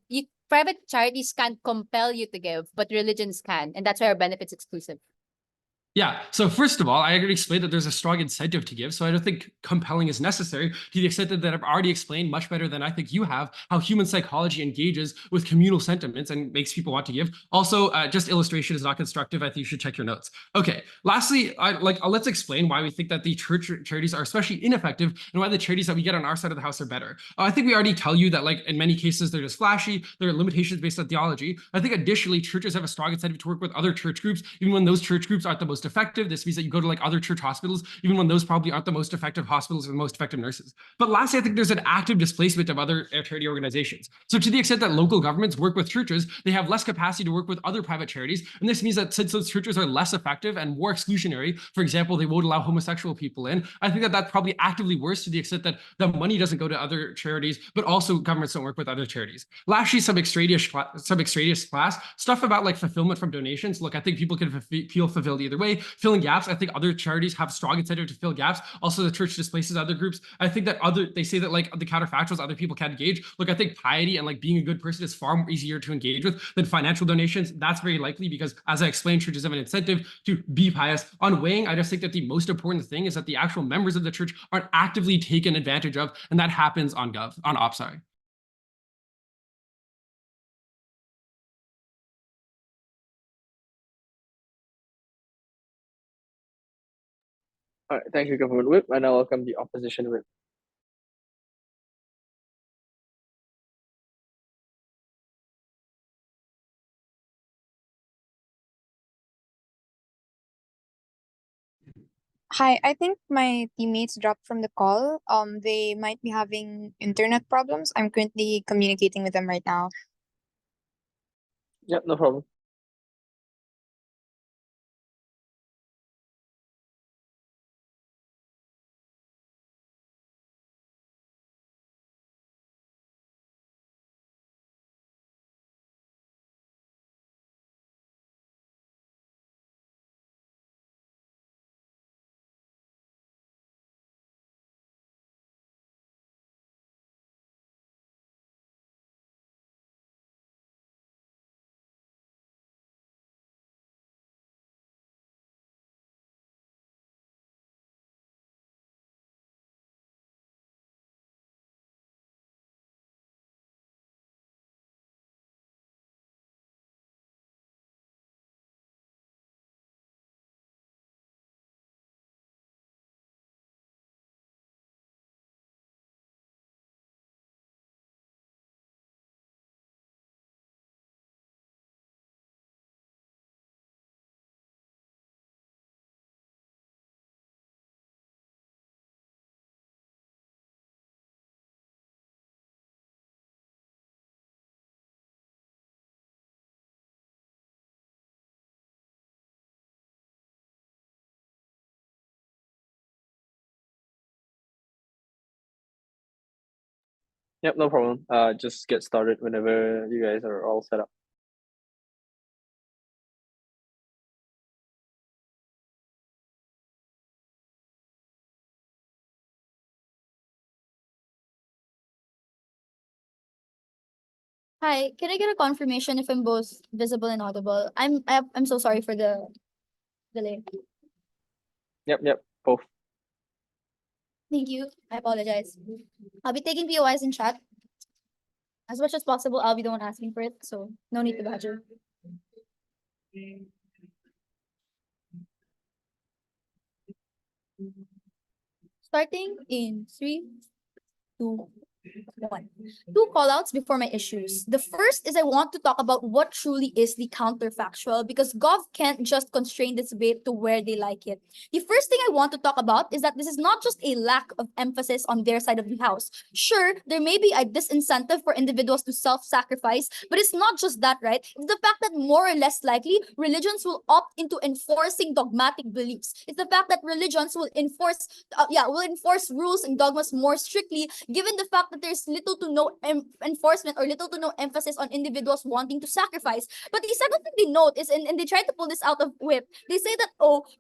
private charities can't compel you to give, but religions can, and that's why our benefit's exclusive. Yeah, so first of all, I already explained that there's a strong incentive to give, so I don't think compelling is necessary to the extent that I've already explained much better than I think you have how human psychology engages with communal sentiments and makes people want to give. Also, just illustration is not constructive. I think you should check your notes. Okay, lastly, let's explain why we think that the charities are especially ineffective and why the charities that we get on our side of the house are better. I think we already tell you that like in many cases, they're just flashy, there are limitations based on theology. I think additionally, churches have a strong incentive to work with other church groups, even when those church groups aren't the most effective. This means that you go to like other church hospitals, even when those probably aren't the most effective hospitals or the most effective nurses. But lastly, I think there's an active displacement of other charity organizations. So to the extent that local governments work with churches, they have less capacity to work with other private charities. And this means that since those churches are less effective and more exclusionary, for example, they won't allow homosexual people in, I think that that's probably actively worse to the extent that the money doesn't go to other charities, but also governments don't work with other charities. Lastly, some extraneous class stuff about like fulfillment from donations. Look, I think people can feel fulfilled either way. Filling gaps, I think other charities have strong incentive to fill gaps. Also, the church displaces other groups. I think that they say that like the counterfactuals other people can't engage. Look, I think piety and like being a good person is far more easier to engage with than financial donations. That's very likely because, as I explained, churches have an incentive to be pious. On weighing, I just think that the most important thing is that the actual members of the church aren't actively taken advantage of, and that happens on op, sorry. All right, thank you, Government Whip, and I welcome the Opposition Whip. Hi, I think my teammates dropped from the call. They might be having internet problems. I'm currently communicating with them right now. Yep, no problem. Yep, no problem. Just get started whenever you guys are all set up. Hi, can I get a confirmation if I'm both visible and audible? I'm so sorry for the delay. Yep, both. Thank you. I apologize. I'll be taking POIs in chat. As much as possible, I'll be the one asking for it, so no need to badger. Starting in 3, 2, 1. Two callouts before my issues. The first is I want to talk about what truly is the counterfactual because Gov can't just constrain this debate to where they like it. The first thing I want to talk about is that this is not just a lack of emphasis on their side of the house. Sure, there may be a disincentive for individuals to self-sacrifice, but it's not just that, right? It's the fact that more or less likely religions will opt into enforcing dogmatic beliefs. It's the fact that religions will enforce rules and dogmas more strictly, given the fact that there's little to no enforcement or little to no emphasis on individuals wanting to sacrifice. But the second thing they note is, and they try to pull this out of whip, they say that,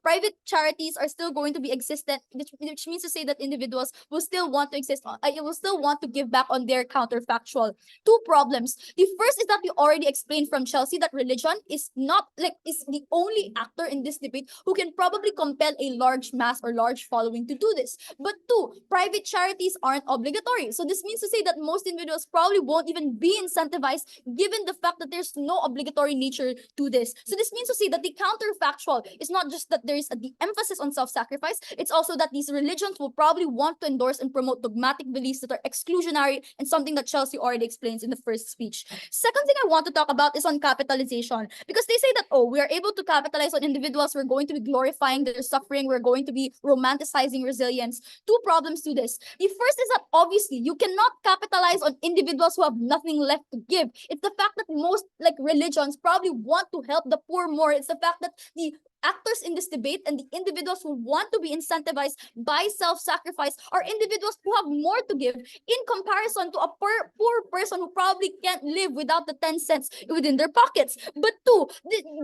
private charities are still going to be existent, which means to say that individuals will still want to exist, will still want to give back on their counterfactual. Two problems. The first is that we already explained from Chelsea that religion is not is the only actor in this debate who can probably compel a large mass or large following to do this. But two, private charities aren't obligatory. So this means to say that most individuals probably won't even be incentivized given the fact that there's no obligatory nature to this. So this means to say that the counterfactual is not just that there is the emphasis on self-sacrifice, it's also that these religions will probably want to endorse and promote dogmatic beliefs that are exclusionary and something that Chelsea already explains in the first speech. Second thing I want to talk about is on capitalization, because they say that, we are able to capitalize on individuals, we're going to be glorifying their suffering, we're going to be romanticizing resilience. Two problems to this. The first is that obviously you cannot capitalize on individuals who have nothing left to give. It's the fact that most religions probably want to help the poor more. It's the fact that the actors in this debate and the individuals who want to be incentivized by self-sacrifice are individuals who have more to give in comparison to a poor person who probably can't live without the 10 cents within their pockets. But two,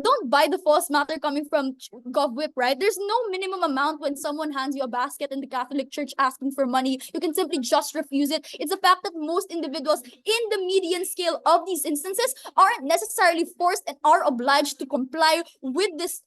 don't buy the false matter coming from GovWhip, right? There's no minimum amount when someone hands you a basket in the Catholic Church asking for money. You can simply just refuse it. It's the fact that most individuals in the median scale of these instances aren't necessarily forced and are obliged to comply with this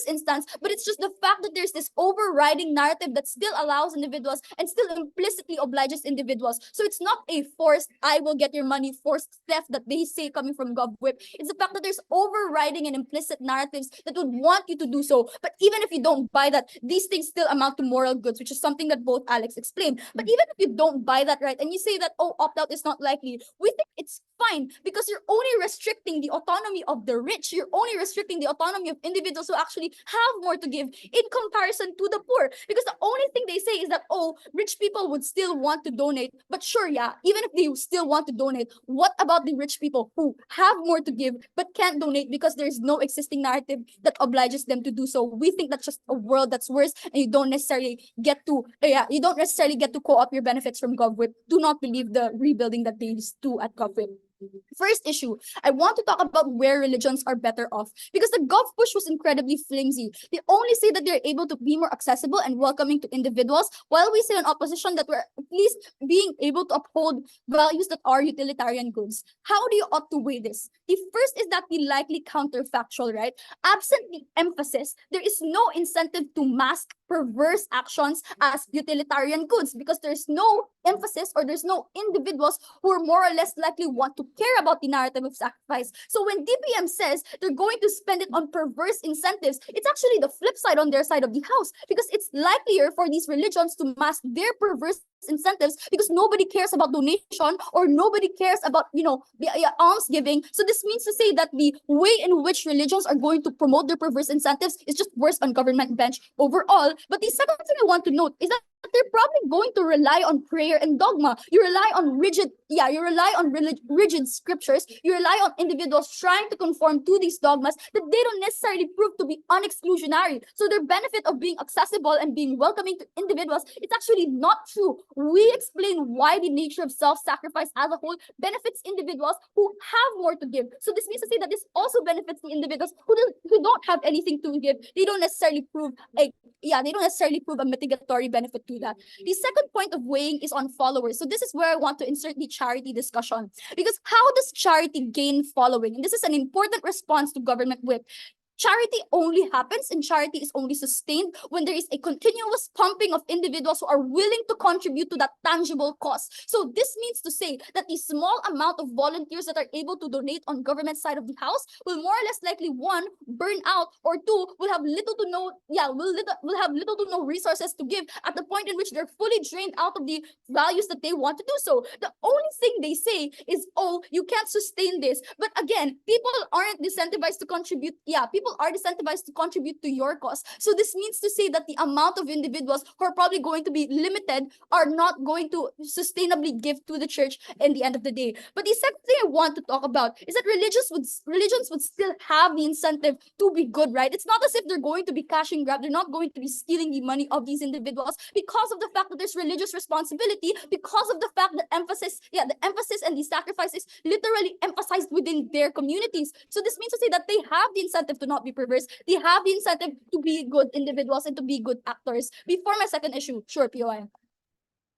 instance, but it's just the fact that there's this overriding narrative that still allows individuals and still implicitly obliges individuals. So it's not a forced, I will get your money, forced theft that they say coming from GovWhip. It's the fact that there's overriding and implicit narratives that would want you to do so. But even if you don't buy that, these things still amount to moral goods, which is something that both Alex explained. But even if you don't buy that, right, and you say that, opt-out is not likely, we think it's fine because you're only restricting the autonomy of the rich. You're only restricting the autonomy of individuals who actually have more to give in comparison to the poor. Because the only thing they say is that, rich people would still want to donate. But sure, yeah, even if they still want to donate, what about the rich people who have more to give but can't donate because there's no existing narrative that obliges them to do so? We think that's just a world that's worse, and you don't necessarily get to co-op your benefits from GovWhip. Do not believe the rebuilding that they do at GovWhip. First issue, I want to talk about where religions are better off because the Gov push was incredibly flimsy. They only say that they're able to be more accessible and welcoming to individuals, while we say in opposition that we're at least being able to uphold values that are utilitarian goods. How do you ought to weigh this? The first is that the likely counterfactual, right? Absent the emphasis, there is no incentive to mask perverse actions as utilitarian goods because there's no emphasis or there's no individuals who are more or less likely want to care about the narrative of sacrifice. So when DPM says they're going to spend it on perverse incentives, it's actually the flip side on their side of the house because it's likelier for these religions to mask their perverse incentives because nobody cares about donation or nobody cares about the alms giving. So this means to say that the way in which religions are going to promote their perverse incentives is just worse on government bench overall. But the second thing I want to note is that they're probably going to rely on prayer and dogma. You rely on rigid you rely on rigid scriptures, you rely on individuals trying to conform to these dogmas that they don't necessarily prove to be unexclusionary. So their benefit of being accessible and being welcoming to individuals, it's actually not true. We explain why the nature of self-sacrifice as a whole benefits individuals who have more to give. So this means to say that this also benefits the individuals who don't have anything to give. They don't necessarily prove a mitigatory benefit to that. The second point of weighing is on followers. So this is where I want to insert the charity discussion. Because how does charity gain following? And this is an important response to government whip. Charity only happens and charity is only sustained when there is a continuous pumping of individuals who are willing to contribute to that tangible cause. So this means to say that the small amount of volunteers that are able to donate on government side of the house will more or less likely, one, burn out, or two, will have little to no resources to give at the point in which they're fully drained out of the values that they want to do so. The only thing they say is, oh, you can't sustain this. But again, people aren't disincentivized to contribute. People are disincentivized to contribute to your cause. So this means to say that the amount of individuals who are probably going to be limited are not going to sustainably give to the church in the end of the day. But the second thing I want to talk about is that religions would still have the incentive to be good, right? It's not as if they're going to be cashing grab. They're not going to be stealing the money of these individuals because of the fact that there's religious responsibility, because of the fact that the emphasis and the sacrifice is literally emphasized within their communities. So this means to say that they have the incentive to not be perverse. They have the incentive to be good individuals and to be good actors. Before my second issue, sure, POI.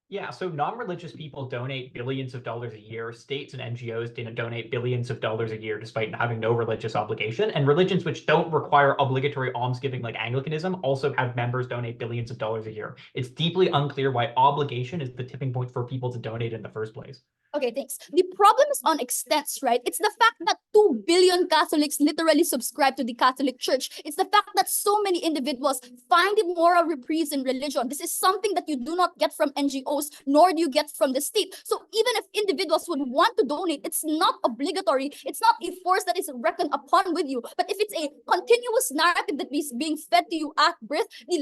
Yeah, so non-religious people donate billions of dollars a year. States and NGOs donate billions of dollars a year despite having no religious obligation. And religions which don't require obligatory almsgiving like Anglicanism also have members donate billions of dollars a year. It's deeply unclear why obligation is the tipping point for people to donate in the first place. Okay, thanks. The problem is on extents, right? It's the fact that 2 billion Catholics literally subscribe to the Catholic Church. It's the fact that so many individuals find moral reprieves in religion. This is something that you do not get from NGOs, nor do you get from the state. So even if individuals would want to donate, it's not obligatory. It's not a force that is reckoned upon with you. But if it's a continuous narrative that is being fed to you at birth, the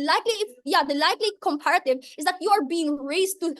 likely comparative is that you're being raised to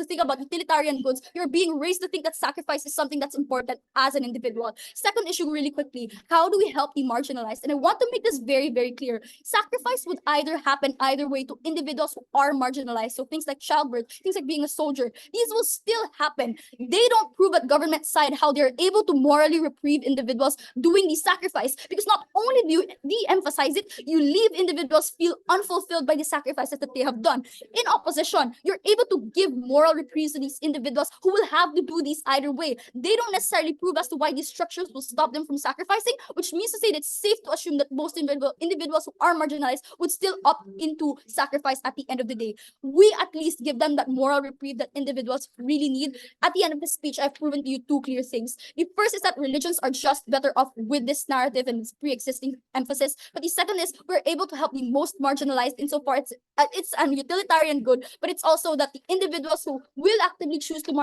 think about utilitarian goods. You're being raised to think that sacrifice is something that's important as an individual. Second issue, really quickly, how do we help the marginalized? And I want to make this very, very clear. Sacrifice would either happen either way to individuals who are marginalized. So things like childbirth, things like being a soldier, these will still happen. They don't prove at government side how they're able to morally reprieve individuals doing the sacrifice. Because not only do you de-emphasize it, you leave individuals feel unfulfilled by the sacrifices that they have done. In opposition, you're able to give moral reprieves to these individuals who will have to do these either way. They don't necessarily prove as to why these structures will stop them from sacrificing, which means to say that it's safe to assume that most individuals who are marginalized would still opt into sacrifice at the end of the day. We at least give them that moral reprieve that individuals really need. At the end of the speech, I've proven to you two clear things. The first is that religions are just better off with this narrative and this pre-existing emphasis. But the second is we're able to help the most marginalized insofar it's an utilitarian good, but it's also that the individuals who will actively choose to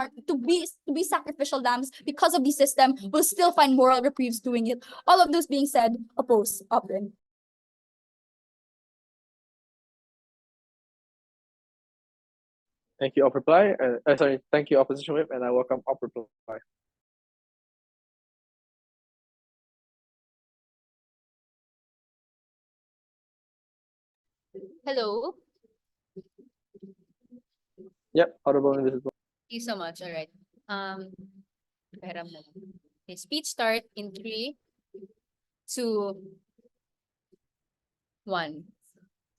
be sacrificial lambs because of the system will still find moral reprieves doing it. All of those being said, oppose, opt-in. Thank you, reply. Thank you, opposition whip, and I welcome reply. Hello. Yep, audible and visible. Thank you so much. All right. Okay, speech start in 3, 2, 1.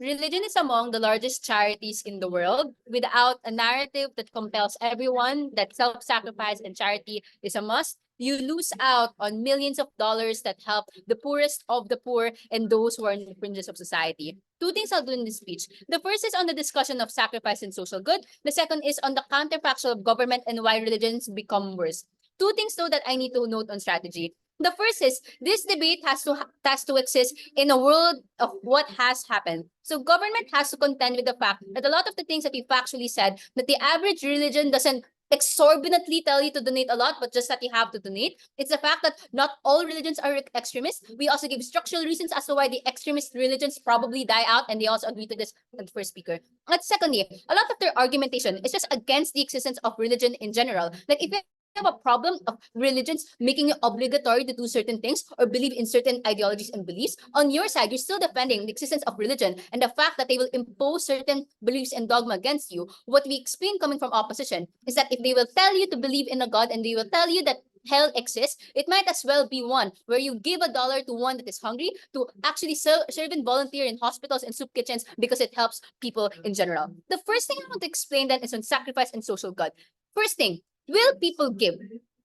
Religion is among the largest charities in the world. Without a narrative that compels everyone that self-sacrifice and charity is a must, you lose out on millions of dollars that help the poorest of the poor and those who are in the fringes of society. 2 things I'll do in this speech. The first is on the discussion of sacrifice and social good. The second is on the counterfactual of government and why religions become worse. 2 things though that I need to note on strategy. The first is this debate has to exist in a world of what has happened. So government has to contend with the fact that a lot of the things that we factually said, that the average religion doesn't exorbitantly tell you to donate a lot, but just that you have to donate. It's the fact that not all religions are extremists. We also give structural reasons as to why the extremist religions probably die out, and they also agree to this in the first speaker. And secondly, a lot of their argumentation is just against the existence of religion in general. Like if you have a problem of religions making it obligatory to do certain things or believe in certain ideologies and beliefs, on your side, you're still defending the existence of religion and the fact that they will impose certain beliefs and dogma against you. What we explain coming from opposition is that if they will tell you to believe in a God and they will tell you that hell exists, it might as well be one where you give $1 to one that is hungry to actually serve and volunteer in hospitals and soup kitchens because it helps people in general. The first thing I want to explain then is on sacrifice and social good. First thing, will people give?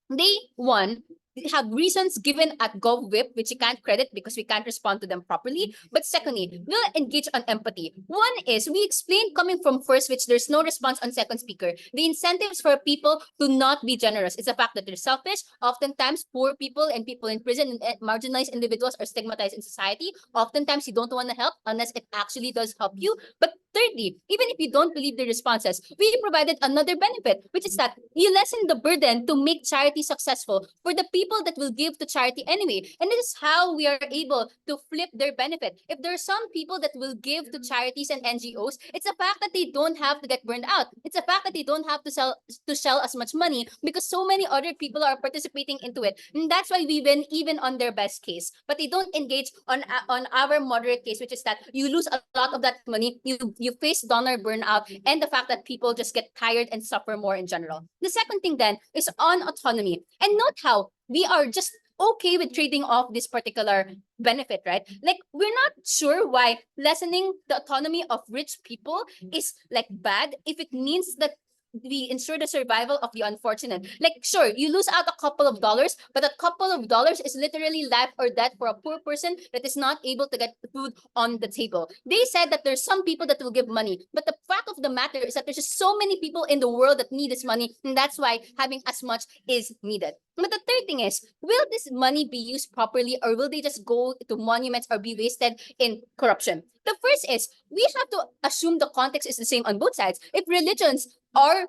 They, one, have reasons given at GovWhip, which you can't credit because we can't respond to them properly. But secondly, we'll engage on empathy. One is, we explained coming from first, which there's no response on second speaker, the incentives for people to not be generous. It's the fact that they're selfish. Oftentimes, poor people and people in prison and marginalized individuals are stigmatized in society. Oftentimes, you don't want to help unless it actually does help you. But thirdly, even if you don't believe the responses, we provided another benefit, which is that you lessen the burden to make charity successful for the people that will give to charity anyway. And this is how we are able to flip their benefit. If there are some people that will give to charities and NGOs, it's a fact that they don't have to get burned out. It's a fact that they don't have to sell as much money because so many other people are participating into it. And that's why we win even on their best case. But they don't engage on our moderate case, which is that you lose a lot of that money, you face donor burnout, and the fact that people just get tired and suffer more in general. The second thing then is on autonomy. And note how we are just okay with trading off this particular benefit, right? Like, we're not sure why lessening the autonomy of rich people is like bad if it means that we ensure the survival of the unfortunate. Like, sure, you lose out a couple of dollars, but a couple of dollars is literally life or death for a poor person that is not able to get food on the table. They said that there's some people that will give money, but the fact of the matter is that there's just so many people in the world that need this money, and that's why having as much is needed. But the third thing is, will this money be used properly, or will they just go to monuments or be wasted in corruption? The first is, we have to assume the context is the same on both sides. If religions are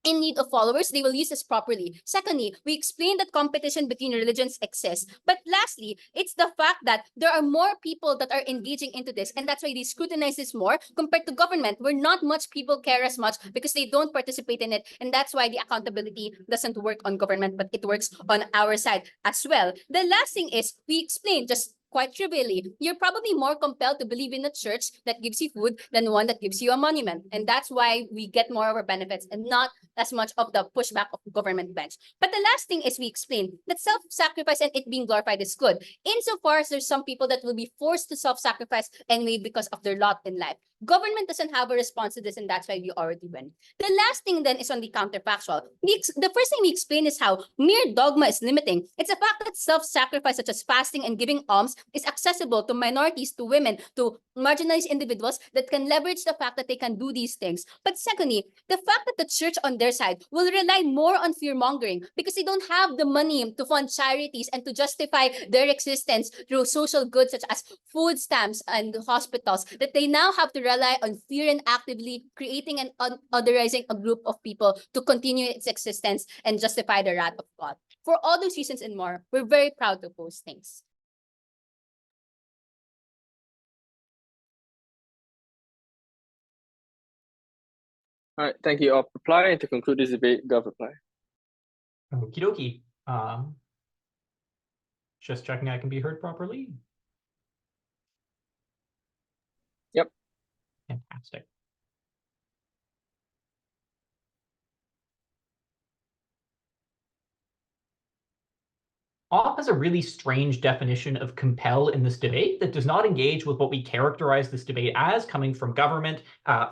in need of followers, they will use this properly. Secondly, we explained that competition between religions exists. But lastly, it's the fact that there are more people that are engaging into this, and that's why they scrutinize this more compared to government, where not much people care as much because they don't participate in it. And that's why the accountability doesn't work on government, but it works on our side as well. The last thing is, we explained just quite trivially, you're probably more compelled to believe in a church that gives you food than one that gives you a monument. And that's why we get more of our benefits and not as much of the pushback of government bench. But the last thing is, we explain that self-sacrifice and it being glorified is good, insofar as there's some people that will be forced to self-sacrifice anyway because of their lot in life. Government doesn't have a response to this, and that's why we already win. The last thing then is on the counterfactual. The first thing we explain is how mere dogma is limiting. It's a fact that self-sacrifice such as fasting and giving alms is accessible to minorities, to women, to marginalized individuals that can leverage the fact that they can do these things. But secondly, the fact that the church on their side will rely more on fear-mongering because they don't have the money to fund charities and to justify their existence through social goods such as food stamps and hospitals, that they now have to rely on fear and actively creating and otherizing a group of people to continue its existence and justify the wrath of God. For all those reasons and more, we're very proud to post things. All right, thank you. I'll reply, and to conclude this debate, Gov reply. Okie dokie. Just checking I can be heard properly. Yep. Fantastic. Op has a really strange definition of compel in this debate that does not engage with what we characterize this debate as, coming from government,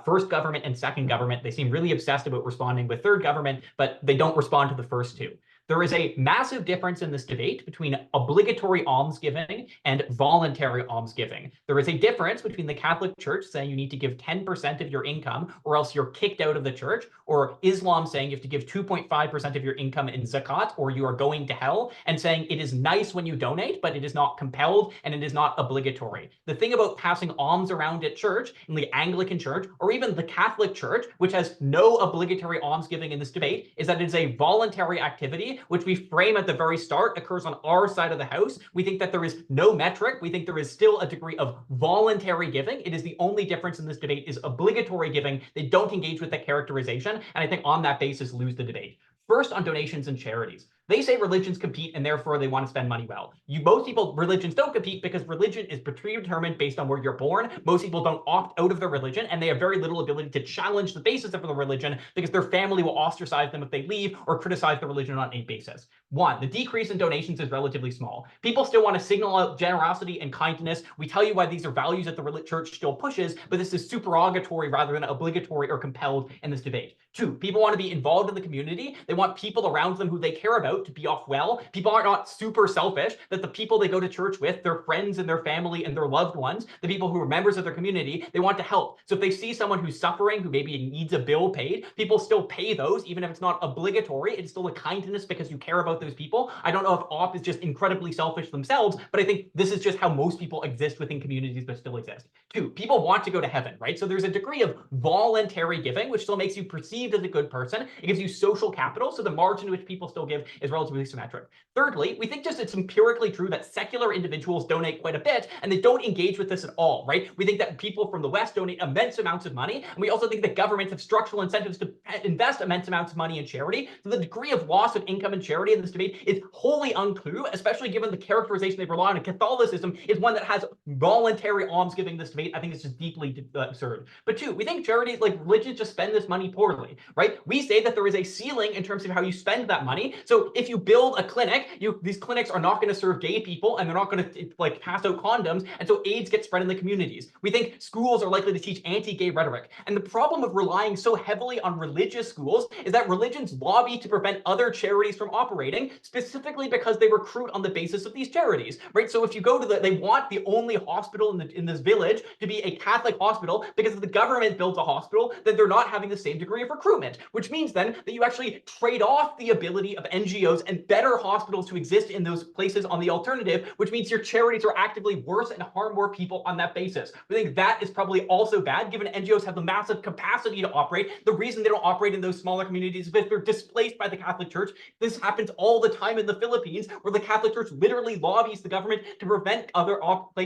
first government and second government. They seem really obsessed about responding with third government, but they don't respond to the first two. There is a massive difference in this debate between obligatory almsgiving and voluntary almsgiving. There is a difference between the Catholic Church saying you need to give 10% of your income or else you're kicked out of the church, or Islam saying you have to give 2.5% of your income in zakat or you are going to hell, and saying it is nice when you donate, but it is not compelled and it is not obligatory. The thing about passing alms around at church, in the Anglican Church, or even the Catholic Church, which has no obligatory almsgiving in this debate, is that it is a voluntary activity which we frame at the very start occurs on our side of the house. We think that there is no metric. We think there is still a degree of voluntary giving. It is the only difference in this debate is obligatory giving. They don't engage with that characterization, and I think on that basis lose the debate. First, on donations and charities. They say religions compete and therefore they want to spend money well. Most people, religions don't compete because religion is predetermined based on where you're born. Most people don't opt out of their religion and they have very little ability to challenge the basis of the religion because their family will ostracize them if they leave or criticize the religion on any basis. One, the decrease in donations is relatively small. People still want to signal out generosity and kindness. We tell you why these are values that the church still pushes, but this is supererogatory rather than obligatory or compelled in this debate. Two, people want to be involved in the community. They want people around them who they care about to be off well. People are not super selfish, that the people they go to church with, their friends and their family and their loved ones, the people who are members of their community, they want to help. So if they see someone who's suffering, who maybe needs a bill paid, people still pay those, even if it's not obligatory. It's still a kindness because you care about those people. I don't know if op is just incredibly selfish themselves, but I think this is just how most people exist within communities that still exist. Two, people want to go to heaven, right? So there's a degree of voluntary giving, which still makes you perceived as a good person. It gives you social capital, so the margin to which people still give is relatively symmetric. Thirdly, we think just it's empirically true that secular individuals donate quite a bit and they don't engage with this at all, right? We think that people from the West donate immense amounts of money, and we also think that governments have structural incentives to invest immense amounts of money in charity. So the degree of loss of income in charity in this debate is wholly unclear, especially given the characterization they rely on. And Catholicism is one that has voluntary almsgiving in this debate. I think it's just deeply absurd. But two, we think charities like religions just spend this money poorly, right? We say that there is a ceiling in terms of how you spend that money. So if you build a clinic, these clinics are not going to serve gay people and they're not going to like pass out condoms, and so AIDS gets spread in the communities. We think schools are likely to teach anti-gay rhetoric, and the problem of relying so heavily on religious schools is that religions lobby to prevent other charities from operating, specifically because they recruit on the basis of these charities, right? So if you go to they want the only hospital in this village to be a Catholic hospital, because if the government builds a hospital, then they're not having the same degree of recruitment, which means then that you actually trade off the ability of NGOs and better hospitals to exist in those places on the alternative, which means your charities are actively worse and harm more people on that basis. We think that is probably also bad, given NGOs have the massive capacity to operate. The reason they don't operate in those smaller communities is because they're displaced by the Catholic Church. This happens all the time in the Philippines, where the Catholic Church literally lobbies the government to prevent other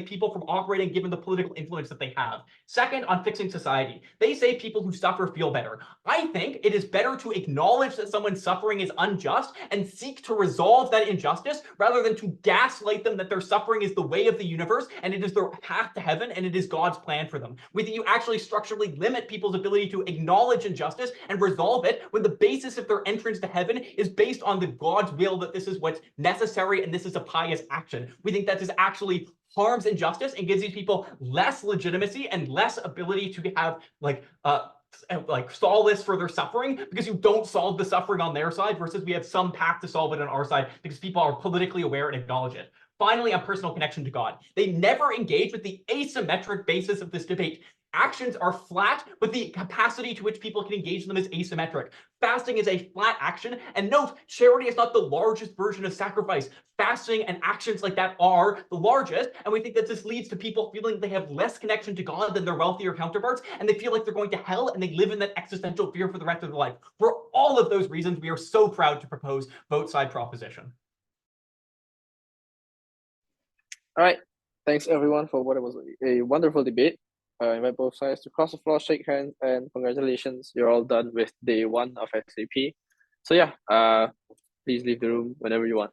people from operating, given the political influence that they have. Second, on fixing society, they say people who suffer feel better. I think it is better to acknowledge that someone's suffering is unjust and seek to resolve that injustice rather than to gaslight them that their suffering is the way of the universe and it is their path to heaven and it is God's plan for them. We think you actually structurally limit people's ability to acknowledge injustice and resolve it when the basis of their entrance to heaven is based on the God's will that this is what's necessary and this is a pious action. We think that is actually harms injustice and gives these people less legitimacy and less ability to have like solace for their suffering, because you don't solve the suffering on their side versus we have some path to solve it on our side because people are politically aware and acknowledge it. Finally, on personal connection to God, they never engage with the asymmetric basis of this debate. Actions are flat, but the capacity to which people can engage in them is asymmetric. Fasting is a flat action, and note, charity is not the largest version of sacrifice. Fasting and actions like that are the largest, and we think that this leads to people feeling they have less connection to God than their wealthier counterparts, and they feel like they're going to hell, and they live in that existential fear for the rest of their life. For all of those reasons, we are so proud to propose vote side proposition. All right. Thanks everyone for what was a wonderful debate. I invite both sides to cross the floor, shake hands, and congratulations. You're all done with day one of SAP. So yeah, please leave the room whenever you want.